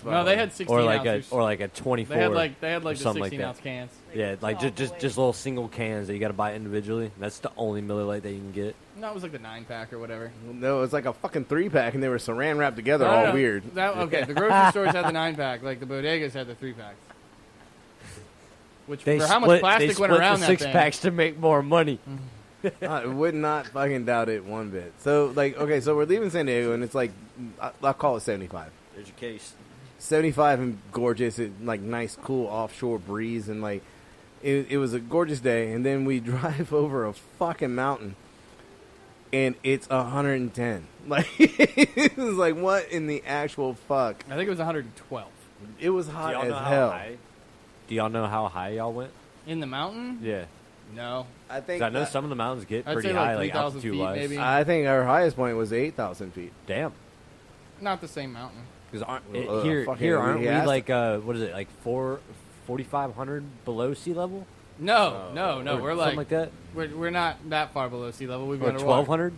No, they had 16 or like ounces. a 24. They had like or the something 16 like ounce that. cans. Yeah, like Oh, just boy. little single cans that you got to buy individually. That's the only Miller Lite that you can get. No, it was like the 9 pack or whatever. No, it was like a fucking 3 pack, and they were saran wrapped together, No, all no, weird. Okay, the grocery stores had the 9 pack. Like the bodegas had the 3 packs. Which They for how much split, plastic they went split around the that 6 thing? packs to make more money. I would not fucking doubt it one bit. So, like, okay, so we're leaving San Diego, and it's like, I'll call it 75. There's your case. 75 and gorgeous, like nice, cool offshore breeze, and like it was a gorgeous day. And then we drive over a fucking mountain, and it's 110. Like it was like, what in the actual fuck? I think it was 112 It was Do hot y'all as know how hell. high? Do y'all know how high y'all went? in the mountain. Yeah, No, I think 'cause I know some of the mountains get I'd pretty say high, like like 3,000 altitude feet, wise. maybe. I think our highest point was 8,000 feet. Damn. not the same mountain. Because fucking here aren't we yes. like what is it, like 4,500 below sea level? No, Or we're something like, that. we're not that far below sea level. We've Or got 1,200?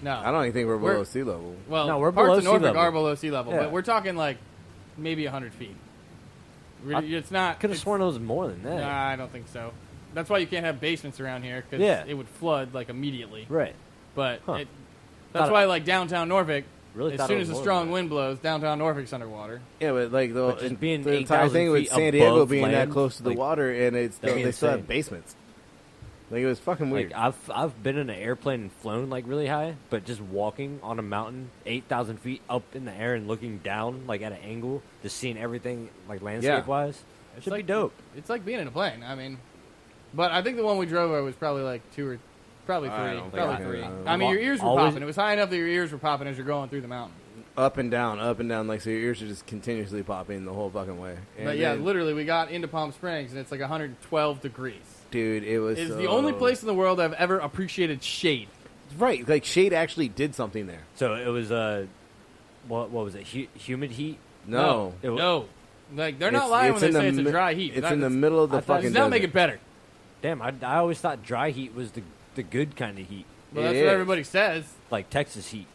No, I don't even think we're below We're- sea level. Well, No, we're parts below of sea Norfolk level. are below sea level, Yeah. but we're talking like maybe 100 feet. It's not. Could have it's- sworn it was more than that. Nah, I don't think so. That's why you can't have basements around here because Yeah. it would flood like immediately. Right. But Huh. that's Thought why like downtown Norfolk, Really as thought soon it as was a more strong than that. wind blows, downtown Norfolk's underwater. Yeah, but like But just being the entire 8,000 thing with feet San Diego above being that land, close to the like, water, and it's that'd be they still have insane. basements. Like it was fucking weird. Like I've been in an airplane and flown like really high, but just walking on a mountain 8,000 feet up in the air and looking down like at an angle, just seeing everything like landscape wise, it should like be dope. It's like being in a plane. I mean, but I think the one we drove over was probably like 2 or probably 3. I don't think Probably I can 3. remember. I mean, your ears were Always- popping. It was high enough that your ears were popping as you're going through the mountain. Up and down, up and down. Like so, your ears are just continuously popping the whole fucking way. And But yeah, then, literally, we got into Palm Springs and it's like 112 degrees. dude, it was It's so... the only place in the world I've ever appreciated shade. right. Like shade actually did something there. So it was what was it? Humid heat? No, It wa- No. Like, they're not It's- lying it's when in they the say it's a mi- dry heat. It's in the middle of the I thought- fucking Does that make desert. it better? Damn, I always thought dry heat was the good kind of heat, Well, It that's what is. everybody says. like Texas heat.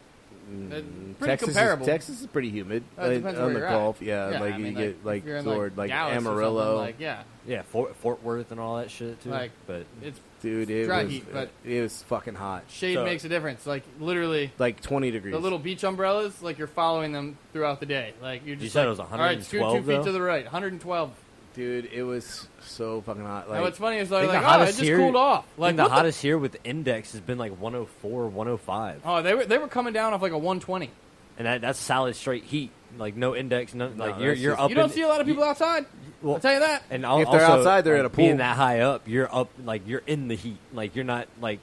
Pretty Texas comparable. Texas is pretty humid It depends on where the you're Gulf. at. Yeah, like I you mean, get like if you're in, toward like Dallas or something, Amarillo. like, yeah, Yeah, Fort Worth and all that shit too. Like- but it's Dude, it dry was heat, but- it was fucking hot. shade So- makes a difference. Like, literally, Like 20 degrees. the little beach umbrellas, like, you're following them throughout the day. Like, you're just said like, it was all right, scoot 2 112 feet though? to the right, 112. Dude, it was so fucking hot. Now, Like what's funny is I like, think the oh, it hottest just here- cooled off. I Like, think the what the- hottest here with the index has been like 104, 105, Oh, they were coming down off like a 120. and that's solid straight heat. Like no index, no, like you're that's just- up. You don't in- see a lot of people outside. well, I'll tell you that. And If they're also, outside, they're like, at a pool. Being that high up, you're up, like you're in the heat. Like you're not like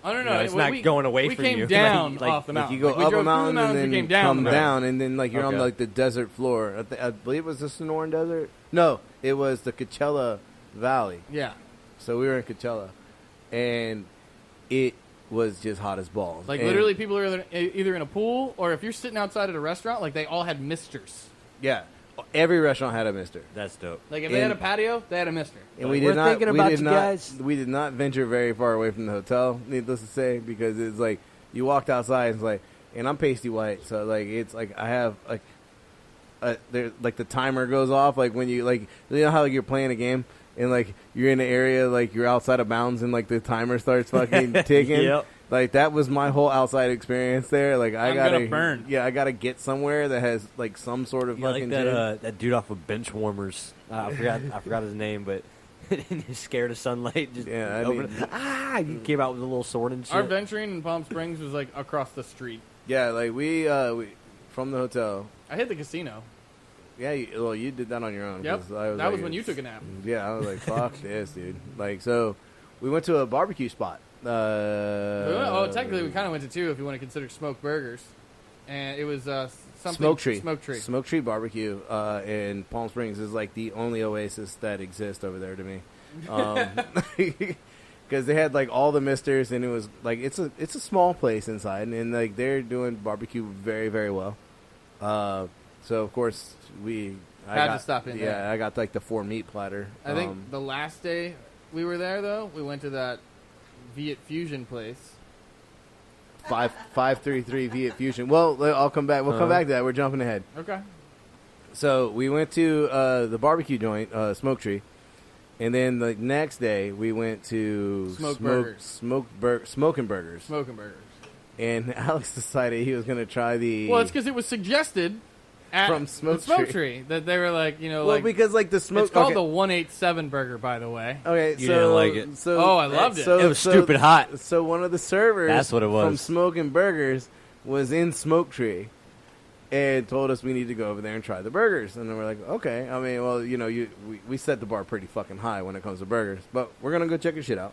I don't you know. know, it's not going away we from came you. down Like, off the Like mountain. you go Like, we up drove a through the mountain and mountains, we then came down come the down, and then like you're on Okay. like the desert floor. I believe it was the Sonoran Desert. No, it was the Coachella Valley. Yeah. So we were in Coachella, and it was just hot as balls. Like And- literally, people are either in a pool or if you're sitting outside at a restaurant, like they all had misters. Yeah, every restaurant had a mister. That's dope. Like if they had a And- patio, they had a mister. And we We're did not. thinking we about did you not. guys. We did not venture very far away from the hotel. Needless to say, because it's like you walked outside. And it's like, and I'm pasty white, so like it's like I have like, there like the timer goes off. Like when you know how like, you're playing a game and like you're in an area like you're outside of bounds and like the timer starts fucking ticking. Yep. Like that was my whole outside experience there. Like I'm gotta gonna burn. Yeah, I gotta get somewhere that has like some sort of Yeah, like fucking that shade. that dude off of Bench Warmers. I forgot his name, but he's scared of sunlight. Just Yeah, I open mean- he came out with a little sword and shit. Our venturing in Palm Springs was like across the street. Yeah, like we from the hotel. I hit the casino. Yeah, you did that on your own. Yep. 'cause That I was like, when you took a nap. Yeah, I was like, fuck this, dude. Like, so we went to a barbecue spot. Technically, we kind of went to two if you want to consider smoked burgers, and it was something Smoke Tree. Smoke Tree Barbecue in Palm Springs is like the only oasis that exists over there to me. Because they had like all the misters, and it was like it's a small place inside, and like they're doing barbecue very, very well. So of course I Had to got, stop in Yeah, there. I got like the 4 meat platter. I think the last day we were there, though, we went to that Viet Fusion place. 533 Viet Fusion. Well, I'll come back. We'll come back to that. We're jumping ahead. Okay. So we went to the barbecue joint, Smoke Tree, and then the next day we went to Smoking Burgers. Smoking Burgers. Smoking burgers. And Alex decided he was going to try the. Well, it's because it was suggested at From Smoke the Smoke Tree. Tree that they were like, well, like because like the smoke. it's called okay. the 187 burger, by the way. Okay, You so didn't like it. So, Oh, I loved it. So, It was so- stupid hot. So one of the servers, That's what it was. from Smoking Burgers, was in Smoke Tree, and told us we need to go over there and try the burgers. And then we're like, okay. I mean, well, you know, we set the bar pretty fucking high when it comes to burgers, but we're gonna go check your shit out.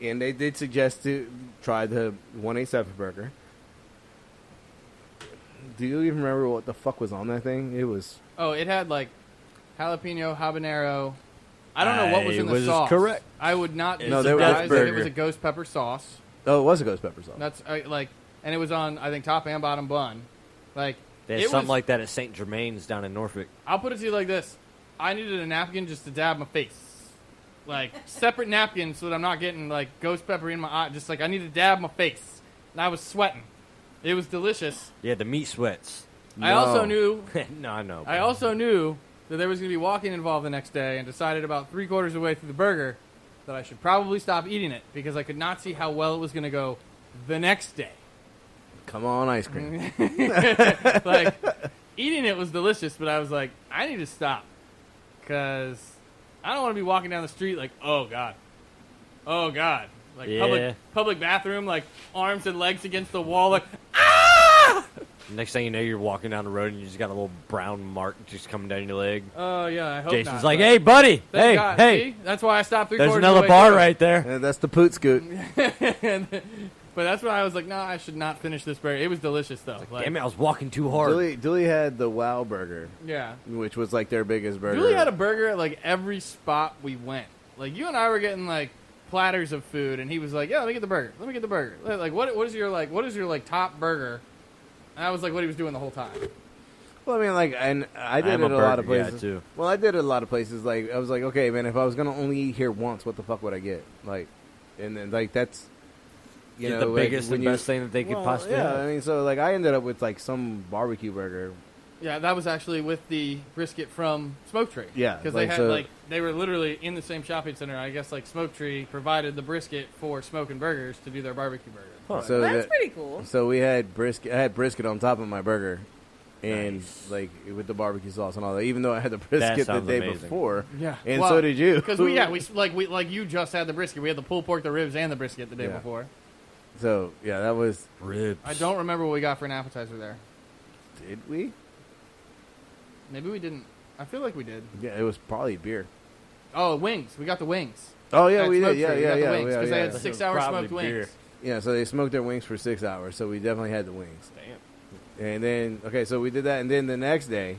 And they did suggest to try the 187 burger. Do you even remember what the fuck was on that thing? It was. Oh, it had like jalapeno, habanero. I don't know what was I in the was sauce. correct. I would not be No, there was surprised if it burger. was a ghost pepper sauce. Oh, it was a ghost pepper sauce. That's and it was on I think top and bottom bun. Like They had it something was, like that at St. Germain's down in Norfolk. I'll put it to you like this: I needed a napkin just to dab my face, like separate napkin so that I'm not getting like ghost pepper in my eye. Just like I need to dab my face, and I was sweating. It was delicious. Yeah, the meat sweats. I also knew No, I know. I also knew that there was going to be walking involved the next day, and decided about 3/4 of the way through the burger that I should probably stop eating it because I could not see how well it was going to go the next day. Come on, ice cream. Like eating it was delicious, but I was like, I need to stop because I don't want to be walking down the street like, oh god, like Yeah. public bathroom, like arms and legs against the wall, like Next thing you know, you're walking down the road and you just got a little brown mark just coming down your leg. oh yeah, I hope Jason's not, like, but "Hey, buddy, thank hey, God. hey, See? That's why I stopped 3/4 there's of the another way bar through. right there." That's the poot scoot. But that's why I was like, no, I should not finish this burger. It was delicious though. Like, Damn it, I was walking too hard. Dooley had the Wow Burger, yeah. which was like their biggest burger. Julie had a burger at like every spot we went. Like you and I were getting like platters of food, and he was like, "Yeah, let me get the burger. Let me get the burger." Like, what is your top burger? And that was like what he was doing the whole time. Well, I mean, like, and I did I'm it a a lot of burger guy, places. too. Well, I did it a lot of places. Like, I was like, okay, man, if I was gonna only eat here once, what the fuck would I get? Like, and then like that's you Get know the like, biggest when and you- best thing that they could well, possibly Yeah, have. I mean, so like I ended up with like some barbecue burger. Yeah, that was actually with the brisket from Smoke Tree. Yeah, because like, they had so- they were literally in the same shopping center. I guess like Smoke Tree provided the brisket for Smoking Burgers to do their barbecue burger. Huh. So That's that- pretty cool. So we had brisket. I had brisket on top of my burger, and Nice. like with the barbecue sauce and all that. Even though I had the brisket the sounds day amazing. before, Yeah, and so did you. Because we like you just had the brisket. We had the pulled pork, the ribs, and the brisket the day Yeah. before. So yeah, that was. Ribs. I don't remember what we got for an appetizer there. Did we? Maybe we didn't. I feel like we did. Yeah, it was probably beer. Oh, wings. We got the wings. Oh yeah, At we Smoke did. Yeah, Tree, we yeah, got yeah. the wings because they had yeah. 6-hour Probably smoked wings. beer. Yeah, so they smoked their wings for 6 hours, so we definitely had the wings. Damn. And then, okay, so we did that, and then the next day,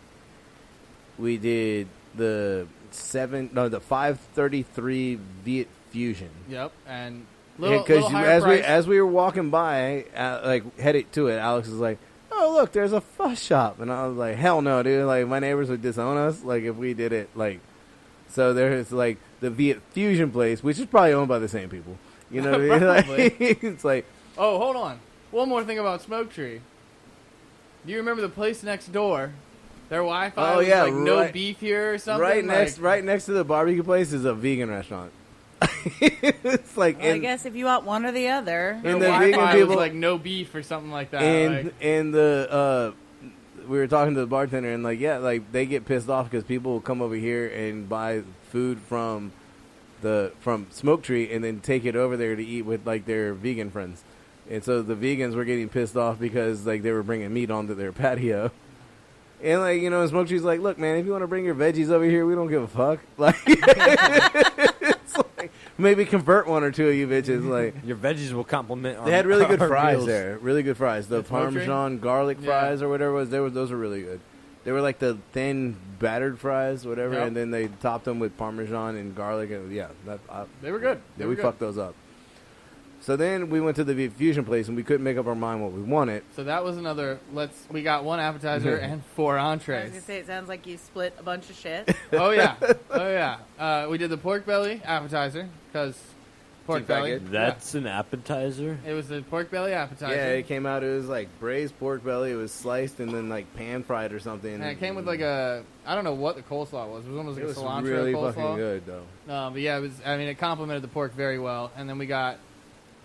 we did the 533 Viet Fusion. Yep. And Little higher price. as we were walking by, like headed to it, Alex was like, "Oh look, there's a fuss shop," and I was like, "Hell no, dude! Like my neighbors would disown us, like if we did it, like." So there's like the Viet Fusion place, which is probably owned by the same people. You know what I mean? Probably. Like, it's like, Oh, hold on. One more thing about Smoke Tree. Do you remember the place next door? Their Wi-Fi was like no right- beef here or something. right next to the barbecue place is a vegan restaurant. It's like, Well, I guess if you want one or the other. Their And the Wi-Fi vegan was people- like no beef or something like that. and like, and the we were talking to the bartender and like they get pissed off because people will come over here and buy food from Smoke Tree and then take it over there to eat with like their vegan friends, and so the vegans were getting pissed off because like they were bringing meat onto their patio. And like, you know, Smoke Tree's like, look, man, if you want to bring your veggies over here, we don't give a fuck. Like, it's like, maybe convert one or two of you bitches. Like, Your veggies will complement. Our, they had really good our fries meals. there. Really good fries. The At Smoke Tree? Parmesan garlic Yeah. fries or whatever it was. Those were really good. They were like the thin battered fries, whatever, Yep. and then they topped them with Parmesan and garlic. And yeah, they were good. They we were good. fucked those up. So then we went to the Fusion place and we couldn't make up our mind what we wanted. So that was another. We got one appetizer and 4 I was entrees. gonna say it sounds like you split a bunch of shit. Oh yeah, we did the pork belly appetizer because pork Cheap belly. packet. That's an appetizer. Yeah. It was the pork belly appetizer. Yeah, it came out. It was like braised pork belly. It was sliced and then like pan fried or something. And it came with like I don't know what the coleslaw was. It was almost It like was a cilantro really coleslaw. fucking good though. But yeah, it was. I mean, it complemented the pork very well. And then we got,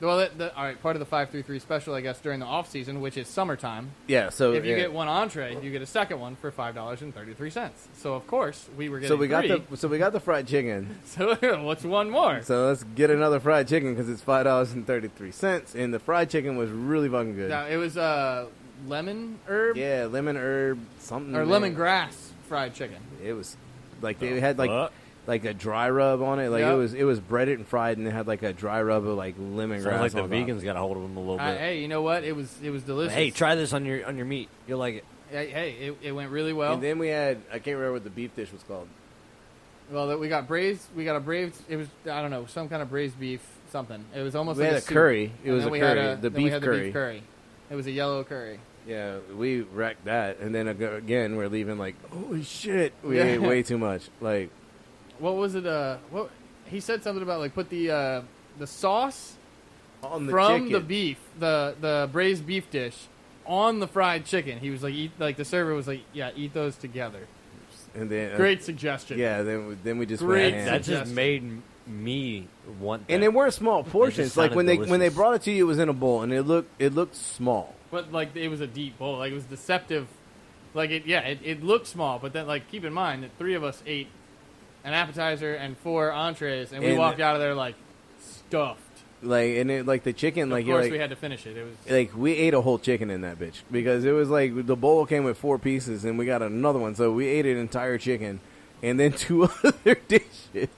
well, all right, part of the 533 special, I guess, during the off season, which is summertime. Yeah. So If you yeah. get one entree, you get a second one for $5.33. So of course we were getting So we got three. we got the fried chicken. So what's one more? So let's get another fried chicken because it's $5.33, and the fried chicken was really fucking good. Now, it was lemon herb Yeah, lemon herb something or lemongrass fried chicken. It was like they had like What? like a dry rub on it. Like Yep. it was breaded and fried, and it had like a dry rub of like lemongrass. Sounds like the on top. vegans got a hold of them a little bit. Hey, you know what? It was delicious. Hey, try this on your meat. You'll like it. Hey, it went really well. And then we had I can't remember what the beef dish was called. Well, we got braised. We got a braised. It was I don't know some kind of braised beef something. It was almost We like had a soup. curry. It And was then a we curry. had The then we beef had curry. The beef curry. It was a yellow curry. Yeah, we wrecked that, and then again we're leaving like holy shit. We Yeah. ate way too much. Like What was it? What he said something about like put the sauce on the from chicken. the beef, the braised beef dish, on the fried chicken. He was like the server was like, yeah, eat those together. and then Great suggestion. Yeah, then we just Great went ham. That suggestion. just made me want that. And they weren't small portions. Like sounded when they delicious. brought it to you, it was in a bowl, and it looked small. But like it was a deep bowl. Like it was deceptive. Like it looked small, but then like keep in mind that 3 of us ate an appetizer and 4 entrees, and we And- walked out of there like stuffed. Like and it, like the chicken, like Of you're course, like, we had to finish it. It was like we ate a whole chicken in that bitch because it was like the bowl came with 4 pieces, and we got another one, so we ate an entire chicken, and then 2 other dishes.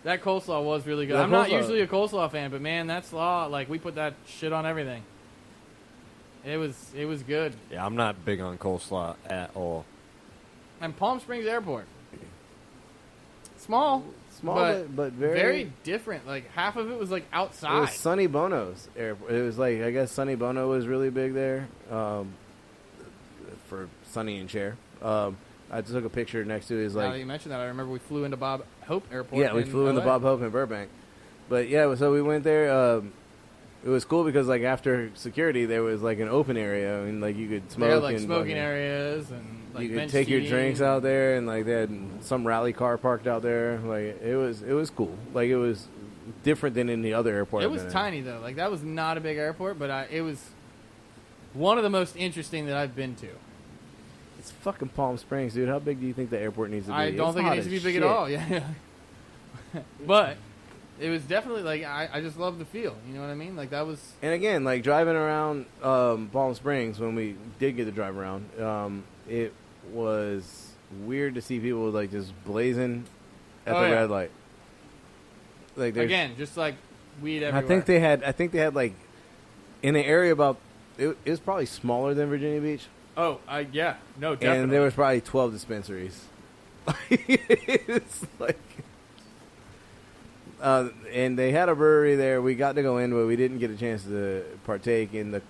that coleslaw was really good. That I'm not coleslaw- usually a coleslaw fan, but man, that slaw, like we put that shit on everything. It was good. Yeah, I'm not big on coleslaw at all. And Palm Springs Airport, small, Small, but very different. Like half of it was like It outside. was Sonny Bono's airport. It was like I guess Sonny Bono was really big there for Sonny and Cher. I took a picture next to his Now that like you mentioned that, I remember we flew into Bob Hope Airport. yeah, we flew into LA. Bob Hope in Burbank. But yeah, so we went there. It was cool because like after security, there was like an open area and like you could smoke. They had like and smoking fucking- areas and like you could bench take your seating. drinks out there, and like they had some rally car parked out there. Like it was cool. Like it was different than any other airport. It I've was been in. tiny though. Like that was not a big airport, but it was one of the most interesting that I've been to. It's fucking Palm Springs, dude. How big do you think the airport needs to be? I don't It's think it hot needs to be as big shit. at all. Yeah, but it was definitely like I just love the feel. You know what I mean? Like that was And again, like driving around Palm Springs when we did get to drive around, it was weird to see people like just blazing at Oh, the yeah. red light. Like there's- again just like weed everywhere. I think they had like in an area about it was probably smaller than Virginia Beach, Oh, yeah, no, definitely. and there was probably 12 dispensaries. It's like and they had a brewery there. We got to go in, but we didn't get a chance to partake in the.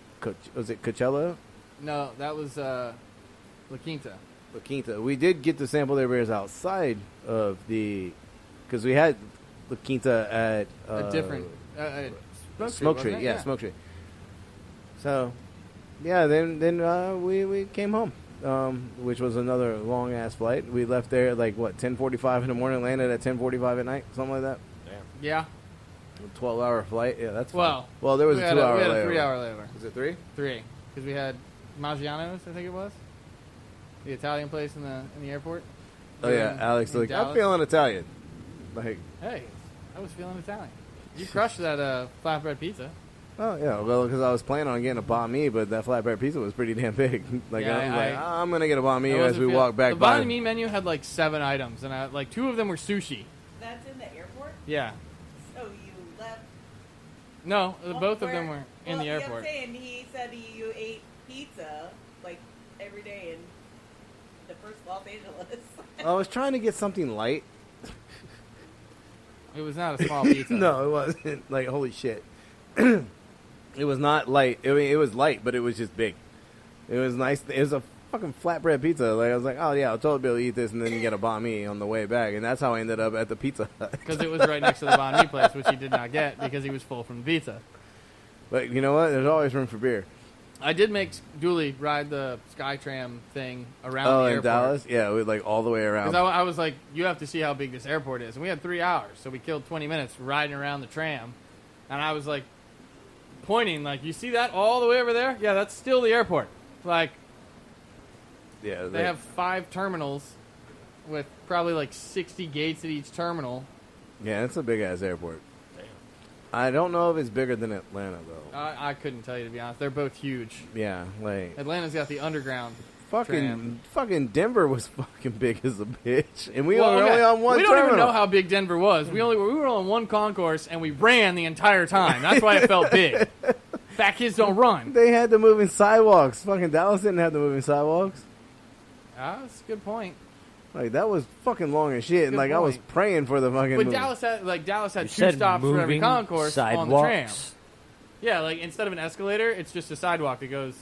Was it Coachella? No, that was La Quinta. La Quinta. We did get to sample their beers outside of the, because we had La Quinta at A different Smoke Tree. Yeah, Smoke Tree. So, yeah, then we came home, which was another long ass flight. We left there at 10:45 in the morning, landed at 10:45 at night, something like that. Yeah. 12-hour flight. Yeah, that's Well, fine. Well, there was a 2-hour we had layover. a 3-hour layover. Was it 3? 3, because we had Maggiano's, I think it was, the Italian place in the airport. Oh yeah, Alex in like, I'm Dallas. feeling Italian. Like, Hey, I was feeling Italian. You crushed that flatbread pizza. oh yeah, well, because I was planning on getting a banh mi, but that flatbread pizza was pretty damn big. I'm gonna get a banh mi I as wasn't we feeling- walk back The by. banh mi menu had 7 items, and 2 of them were sushi. That's in the airport. Yeah. So you left. No, both of Where- them were in the well, airport. I'm saying he said you ate pizza every day in the first Los Angeles. I was trying to get something light. It was not a small pizza. No, it wasn't. Like, holy shit. It was not light. I mean, it was light, but it was just big. It was nice. It was a fucking flatbread pizza. Like, I was like, oh yeah, I'll totally be able to eat this, and then you get a banh mi on the way back, and that's how I ended up at the Pizza Hut. Because it was right next to the banh mi place, which he did not get because he was full from the pizza. But you know what? There's always room for beer. I did make Dooley ride the Skytram thing around Oh, the in airport. Dallas? Yeah, we all the way around. Because I was like, you have to see how big this airport is. And we had 3 hours, so we killed 20 minutes riding around the tram. And I was pointing, you see that all the way over there? Yeah, that's still the airport. Yeah, They have 5 terminals with probably 60 gates at each terminal. Yeah, it's a big ass airport. I don't know if it's bigger than Atlanta though. I couldn't tell you, to be honest. They're both huge. Yeah, Atlanta's got the underground. fucking Denver was fucking big as a bitch, and we Well, were okay. only on one We don't even terminal. know how big Denver was. We were on one concourse and we ran the entire time. That's why it felt big. Fat kids don't run. They had the moving sidewalks. Fucking Dallas didn't have the moving sidewalks. That's a good point. That was fucking long as shit, and Good I was point. praying for the fucking. But movie. Dallas had You 2 said stops for every moving concourse on the tram. sidewalks. Yeah, instead of an escalator, it's just a sidewalk that goes.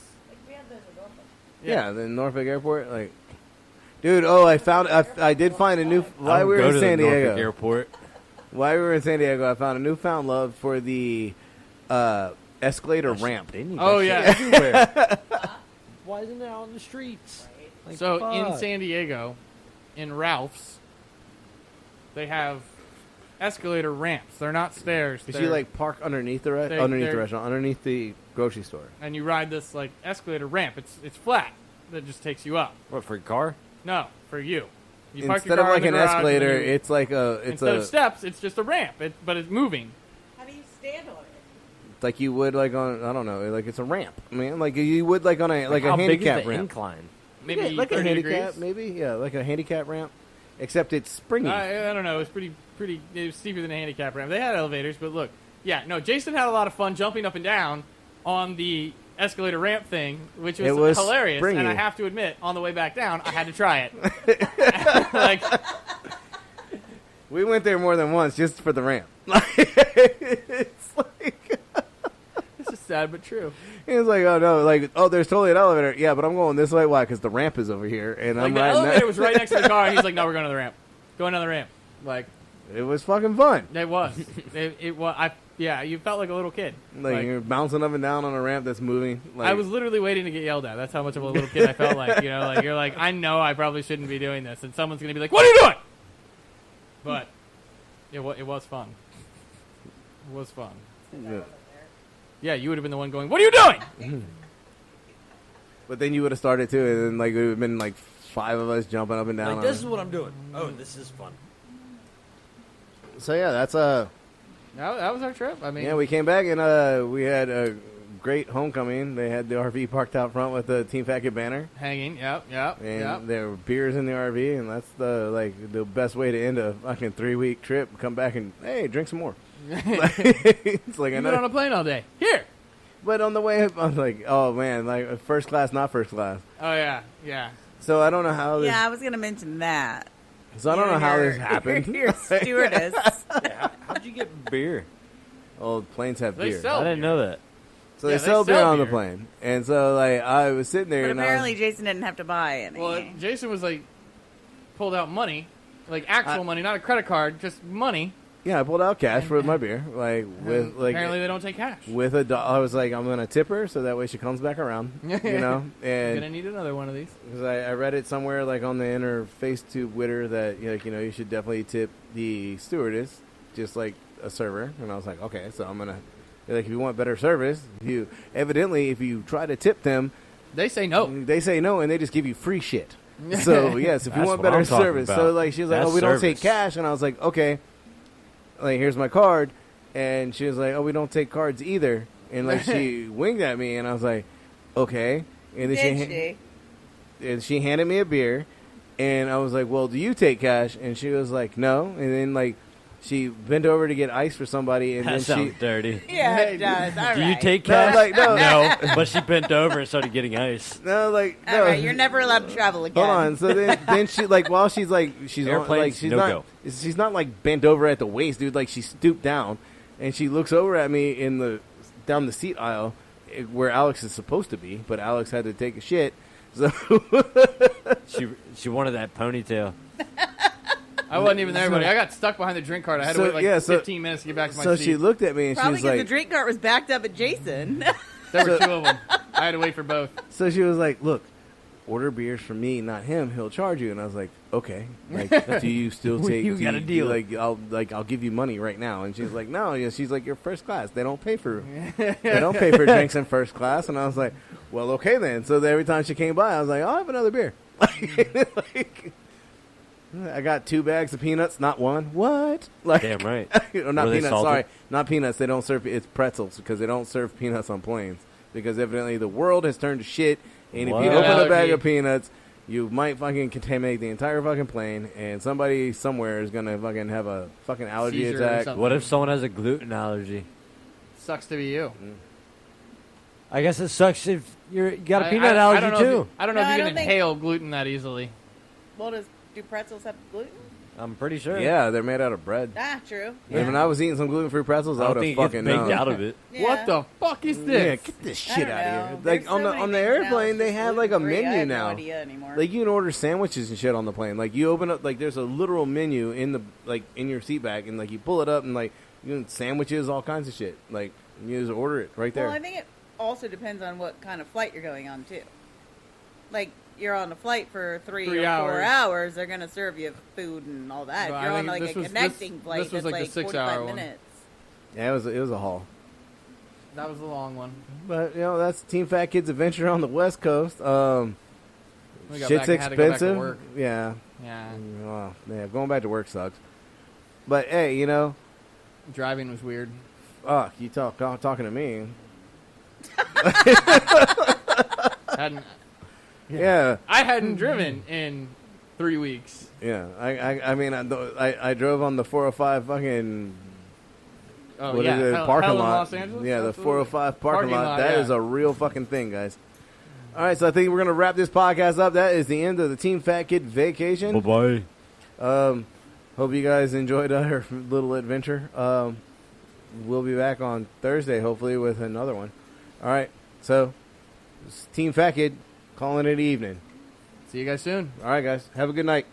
We have those in Norfolk. Yeah, the Norfolk Airport, dude. Oh, I did find a new. While we were Go in to San the Norfolk Diego, Airport. while we were in San Diego, I found a newfound love for the escalator ramp. They need Oh, that yeah. shit everywhere. Why isn't it out in the streets? Like, So in fuck. San Diego, in Ralph's, they have escalator ramps. They're not stairs. Did They're- you park underneath the they're- restaurant, underneath the grocery store? and you ride this escalator ramp. It's flat. That just takes you up. What, for your car? No, for you. You park Instead your of car in the an garage and then escalator, you- it's instead of steps, it's just a ramp. But it's moving. How do you stand on it? like you would on I don't know, it's a ramp, man, like you would on a a How big is handicap the ramp. incline? Maybe Yeah, like a 30 handicap, degrees. maybe like a handicap ramp, except it's springy. I don't know. It was pretty. It was steeper than a handicap ramp. They had elevators, but look, Jason had a lot of fun jumping up and down on the escalator ramp thing, which was, It was hilarious. springy. And I have to admit, on the way back down, I had to try it. We went there more than once just for the ramp. It's like This is sad but true. it's like, oh no, there's totally an elevator. Yeah, but I'm going this way. Why? Because the ramp is over here, and I'm The riding elevator that. was right next to the car, and he's like, "No, we're going to the ramp. Going down the ramp." It was fucking fun. It was. It was. You felt like a little kid. You're bouncing up and down on a ramp that's moving. I was literally waiting to get yelled at. That's how much of a little kid I felt like. You're like, I know I probably shouldn't be doing this, and someone's gonna be like, "What are you doing?" But it was fun. It was fun. Yeah. Yeah, you would have been the one going, "What are you doing?" But then you would have started too, and then it would have been 5 of us jumping up and down. Like, on this it. is what I'm doing. Oh, this is fun. So yeah, that's That was our trip. I mean, yeah. We came back and we had a great homecoming. They had the RV parked out front with the Team Fat Kid banner, hanging. Yep. and there were beers in the RV, and that's the best way to end a fucking 3-week trip. Come back and hey, drink some more. It's like You've been on a plane all day. Here. but on the way up, I'm like, oh man, first class, not first class. Oh yeah. So I don't know how this. Yeah, I was going to mention that. So I don't know how this happened. You're stewardess. Yeah, how'd you get beer. Oh, planes have They beer. sell- I didn't know that. So Yeah, they they sell beer sell on the beer. plane. And so, like, I was sitting there But and apparently Jason didn't have to buy any. Well, Jason was like, pulled out money, like actual money, not a credit card, just money. I pulled out cash for my beer. Like, with, like, Apparently, they don't take cash. with a I was like, I'm going to tip her so that way she comes back around, you know? I'm gonna And need another one of these. because I read it somewhere, like, on the interface tube Twitter that, like, you know, you should definitely tip the stewardess, just like a server. And I was like, okay, so I'm going to, like, if you want better service, if you try to tip them, They say no. they say no and they just give you free shit. So, yes, if you That's want what better I'm talking service. about. So, like, she was like, That's oh, we don't take service. cash. And I was like, okay. Like, here's my card. And she was like, oh, we don't take cards either. And, like, she winked at me. And I was like, okay. And then Did she? and she handed me a beer. And I was like, well, do you take cash? And she was like, no. And then, like, she bent over to get ice for somebody. And That then sounds she... dirty. Yeah, it does. All Do you right. take No, cash? like, no. No, but she bent over and started getting ice. No, like, All no. right, you're never allowed to travel again. Hold on. So then she like while she's like she's on, Airplanes, like she's no not go. she's not like bent over at the waist, dude. Like she stooped down and she looks over at me in the down the seat aisle where Alex is supposed to be, but Alex had to take a shit. So She wanted that ponytail. I wasn't even there, buddy. I got stuck behind the drink cart. I had to wait like 15 minutes to get back to my so seat. she looked at me and Probably she because was the like, drink cart was backed up at Jason. There were two of them. I had to wait for both. so she was like, look. Order beers for me, not him. He'll charge you. And I was like, okay. Like, do you still take? You got a deal. I'll give you money right now. And she's like, no. You know, she's like, you're first class. They don't pay for drinks in first class. And I was like, well, okay then. So every time she came by, I was like, I'll have another beer. Like, I got 2 bags of peanuts, not one. What? Like, Damn right. or not Were they peanuts. salty? Sorry, not peanuts. They don't serve. It's pretzels because they don't serve peanuts on planes because evidently the world has turned to shit. And if What? you open a bag Allergy. of peanuts, you might fucking contaminate the entire fucking plane, and somebody somewhere is gonna fucking have a fucking allergy Seizure or attack. something. What if someone has a gluten allergy? Sucks to be you. I guess it sucks if you got a I- peanut I allergy don't know too. I don't know No, if I you don't can think- inhale gluten that easily. Well, do pretzels have gluten? I'm pretty sure. Yeah, they're made out of bread. Ah, true. And when I was eating some gluten-free pretzels, I I would don't have think it gets fucking baked known. out of it. Yeah. What the fuck is Yeah, this? get this I shit don't out of know. here. There's Like so on the many things now airplane, that's they just have like a gluten-free. I menu have now. No idea anymore. Like you can order sandwiches and shit on the plane. Like you open up, like there's a literal menu in the in your seat bag, and like you pull it up and like you can sandwiches, all kinds of shit. Like you just order it right there. Well, I think it also depends on what kind of flight you're going on too. Like you're on a flight for 3 3 or 4 hours. hours, they're gonna serve you food and all that. Well, if you're I on think like a this was- connecting this flight, was that's like the like 6-hour 45 one. minutes. Yeah, it was a haul. That was the long one. But you know that's Team Fat Kids Adventure on the West Coast. We got Shit's back and had to go back to expensive. work. Yeah. Yeah, Well, yeah, going back to work sucks. But hey, you know, driving was weird. you talking to me. Hadn't Yeah, I hadn't driven in 3 weeks. yeah. I mean, I drove on the 405 fucking Oh what yeah, is it, hell, parking hell in lot. Los Angeles. Yeah, the Absolutely. 405 parking lot. That yeah. is a real fucking thing, guys. All right, so I think we're gonna wrap this podcast up. That is the end of the Team Fat Kid vacation. Bye bye. Hope you guys enjoyed our little adventure. We'll be back on Thursday, hopefully, with another one. All right, so it's Team Fat Kid calling it evening. See you guys soon. All right, guys, have a good night.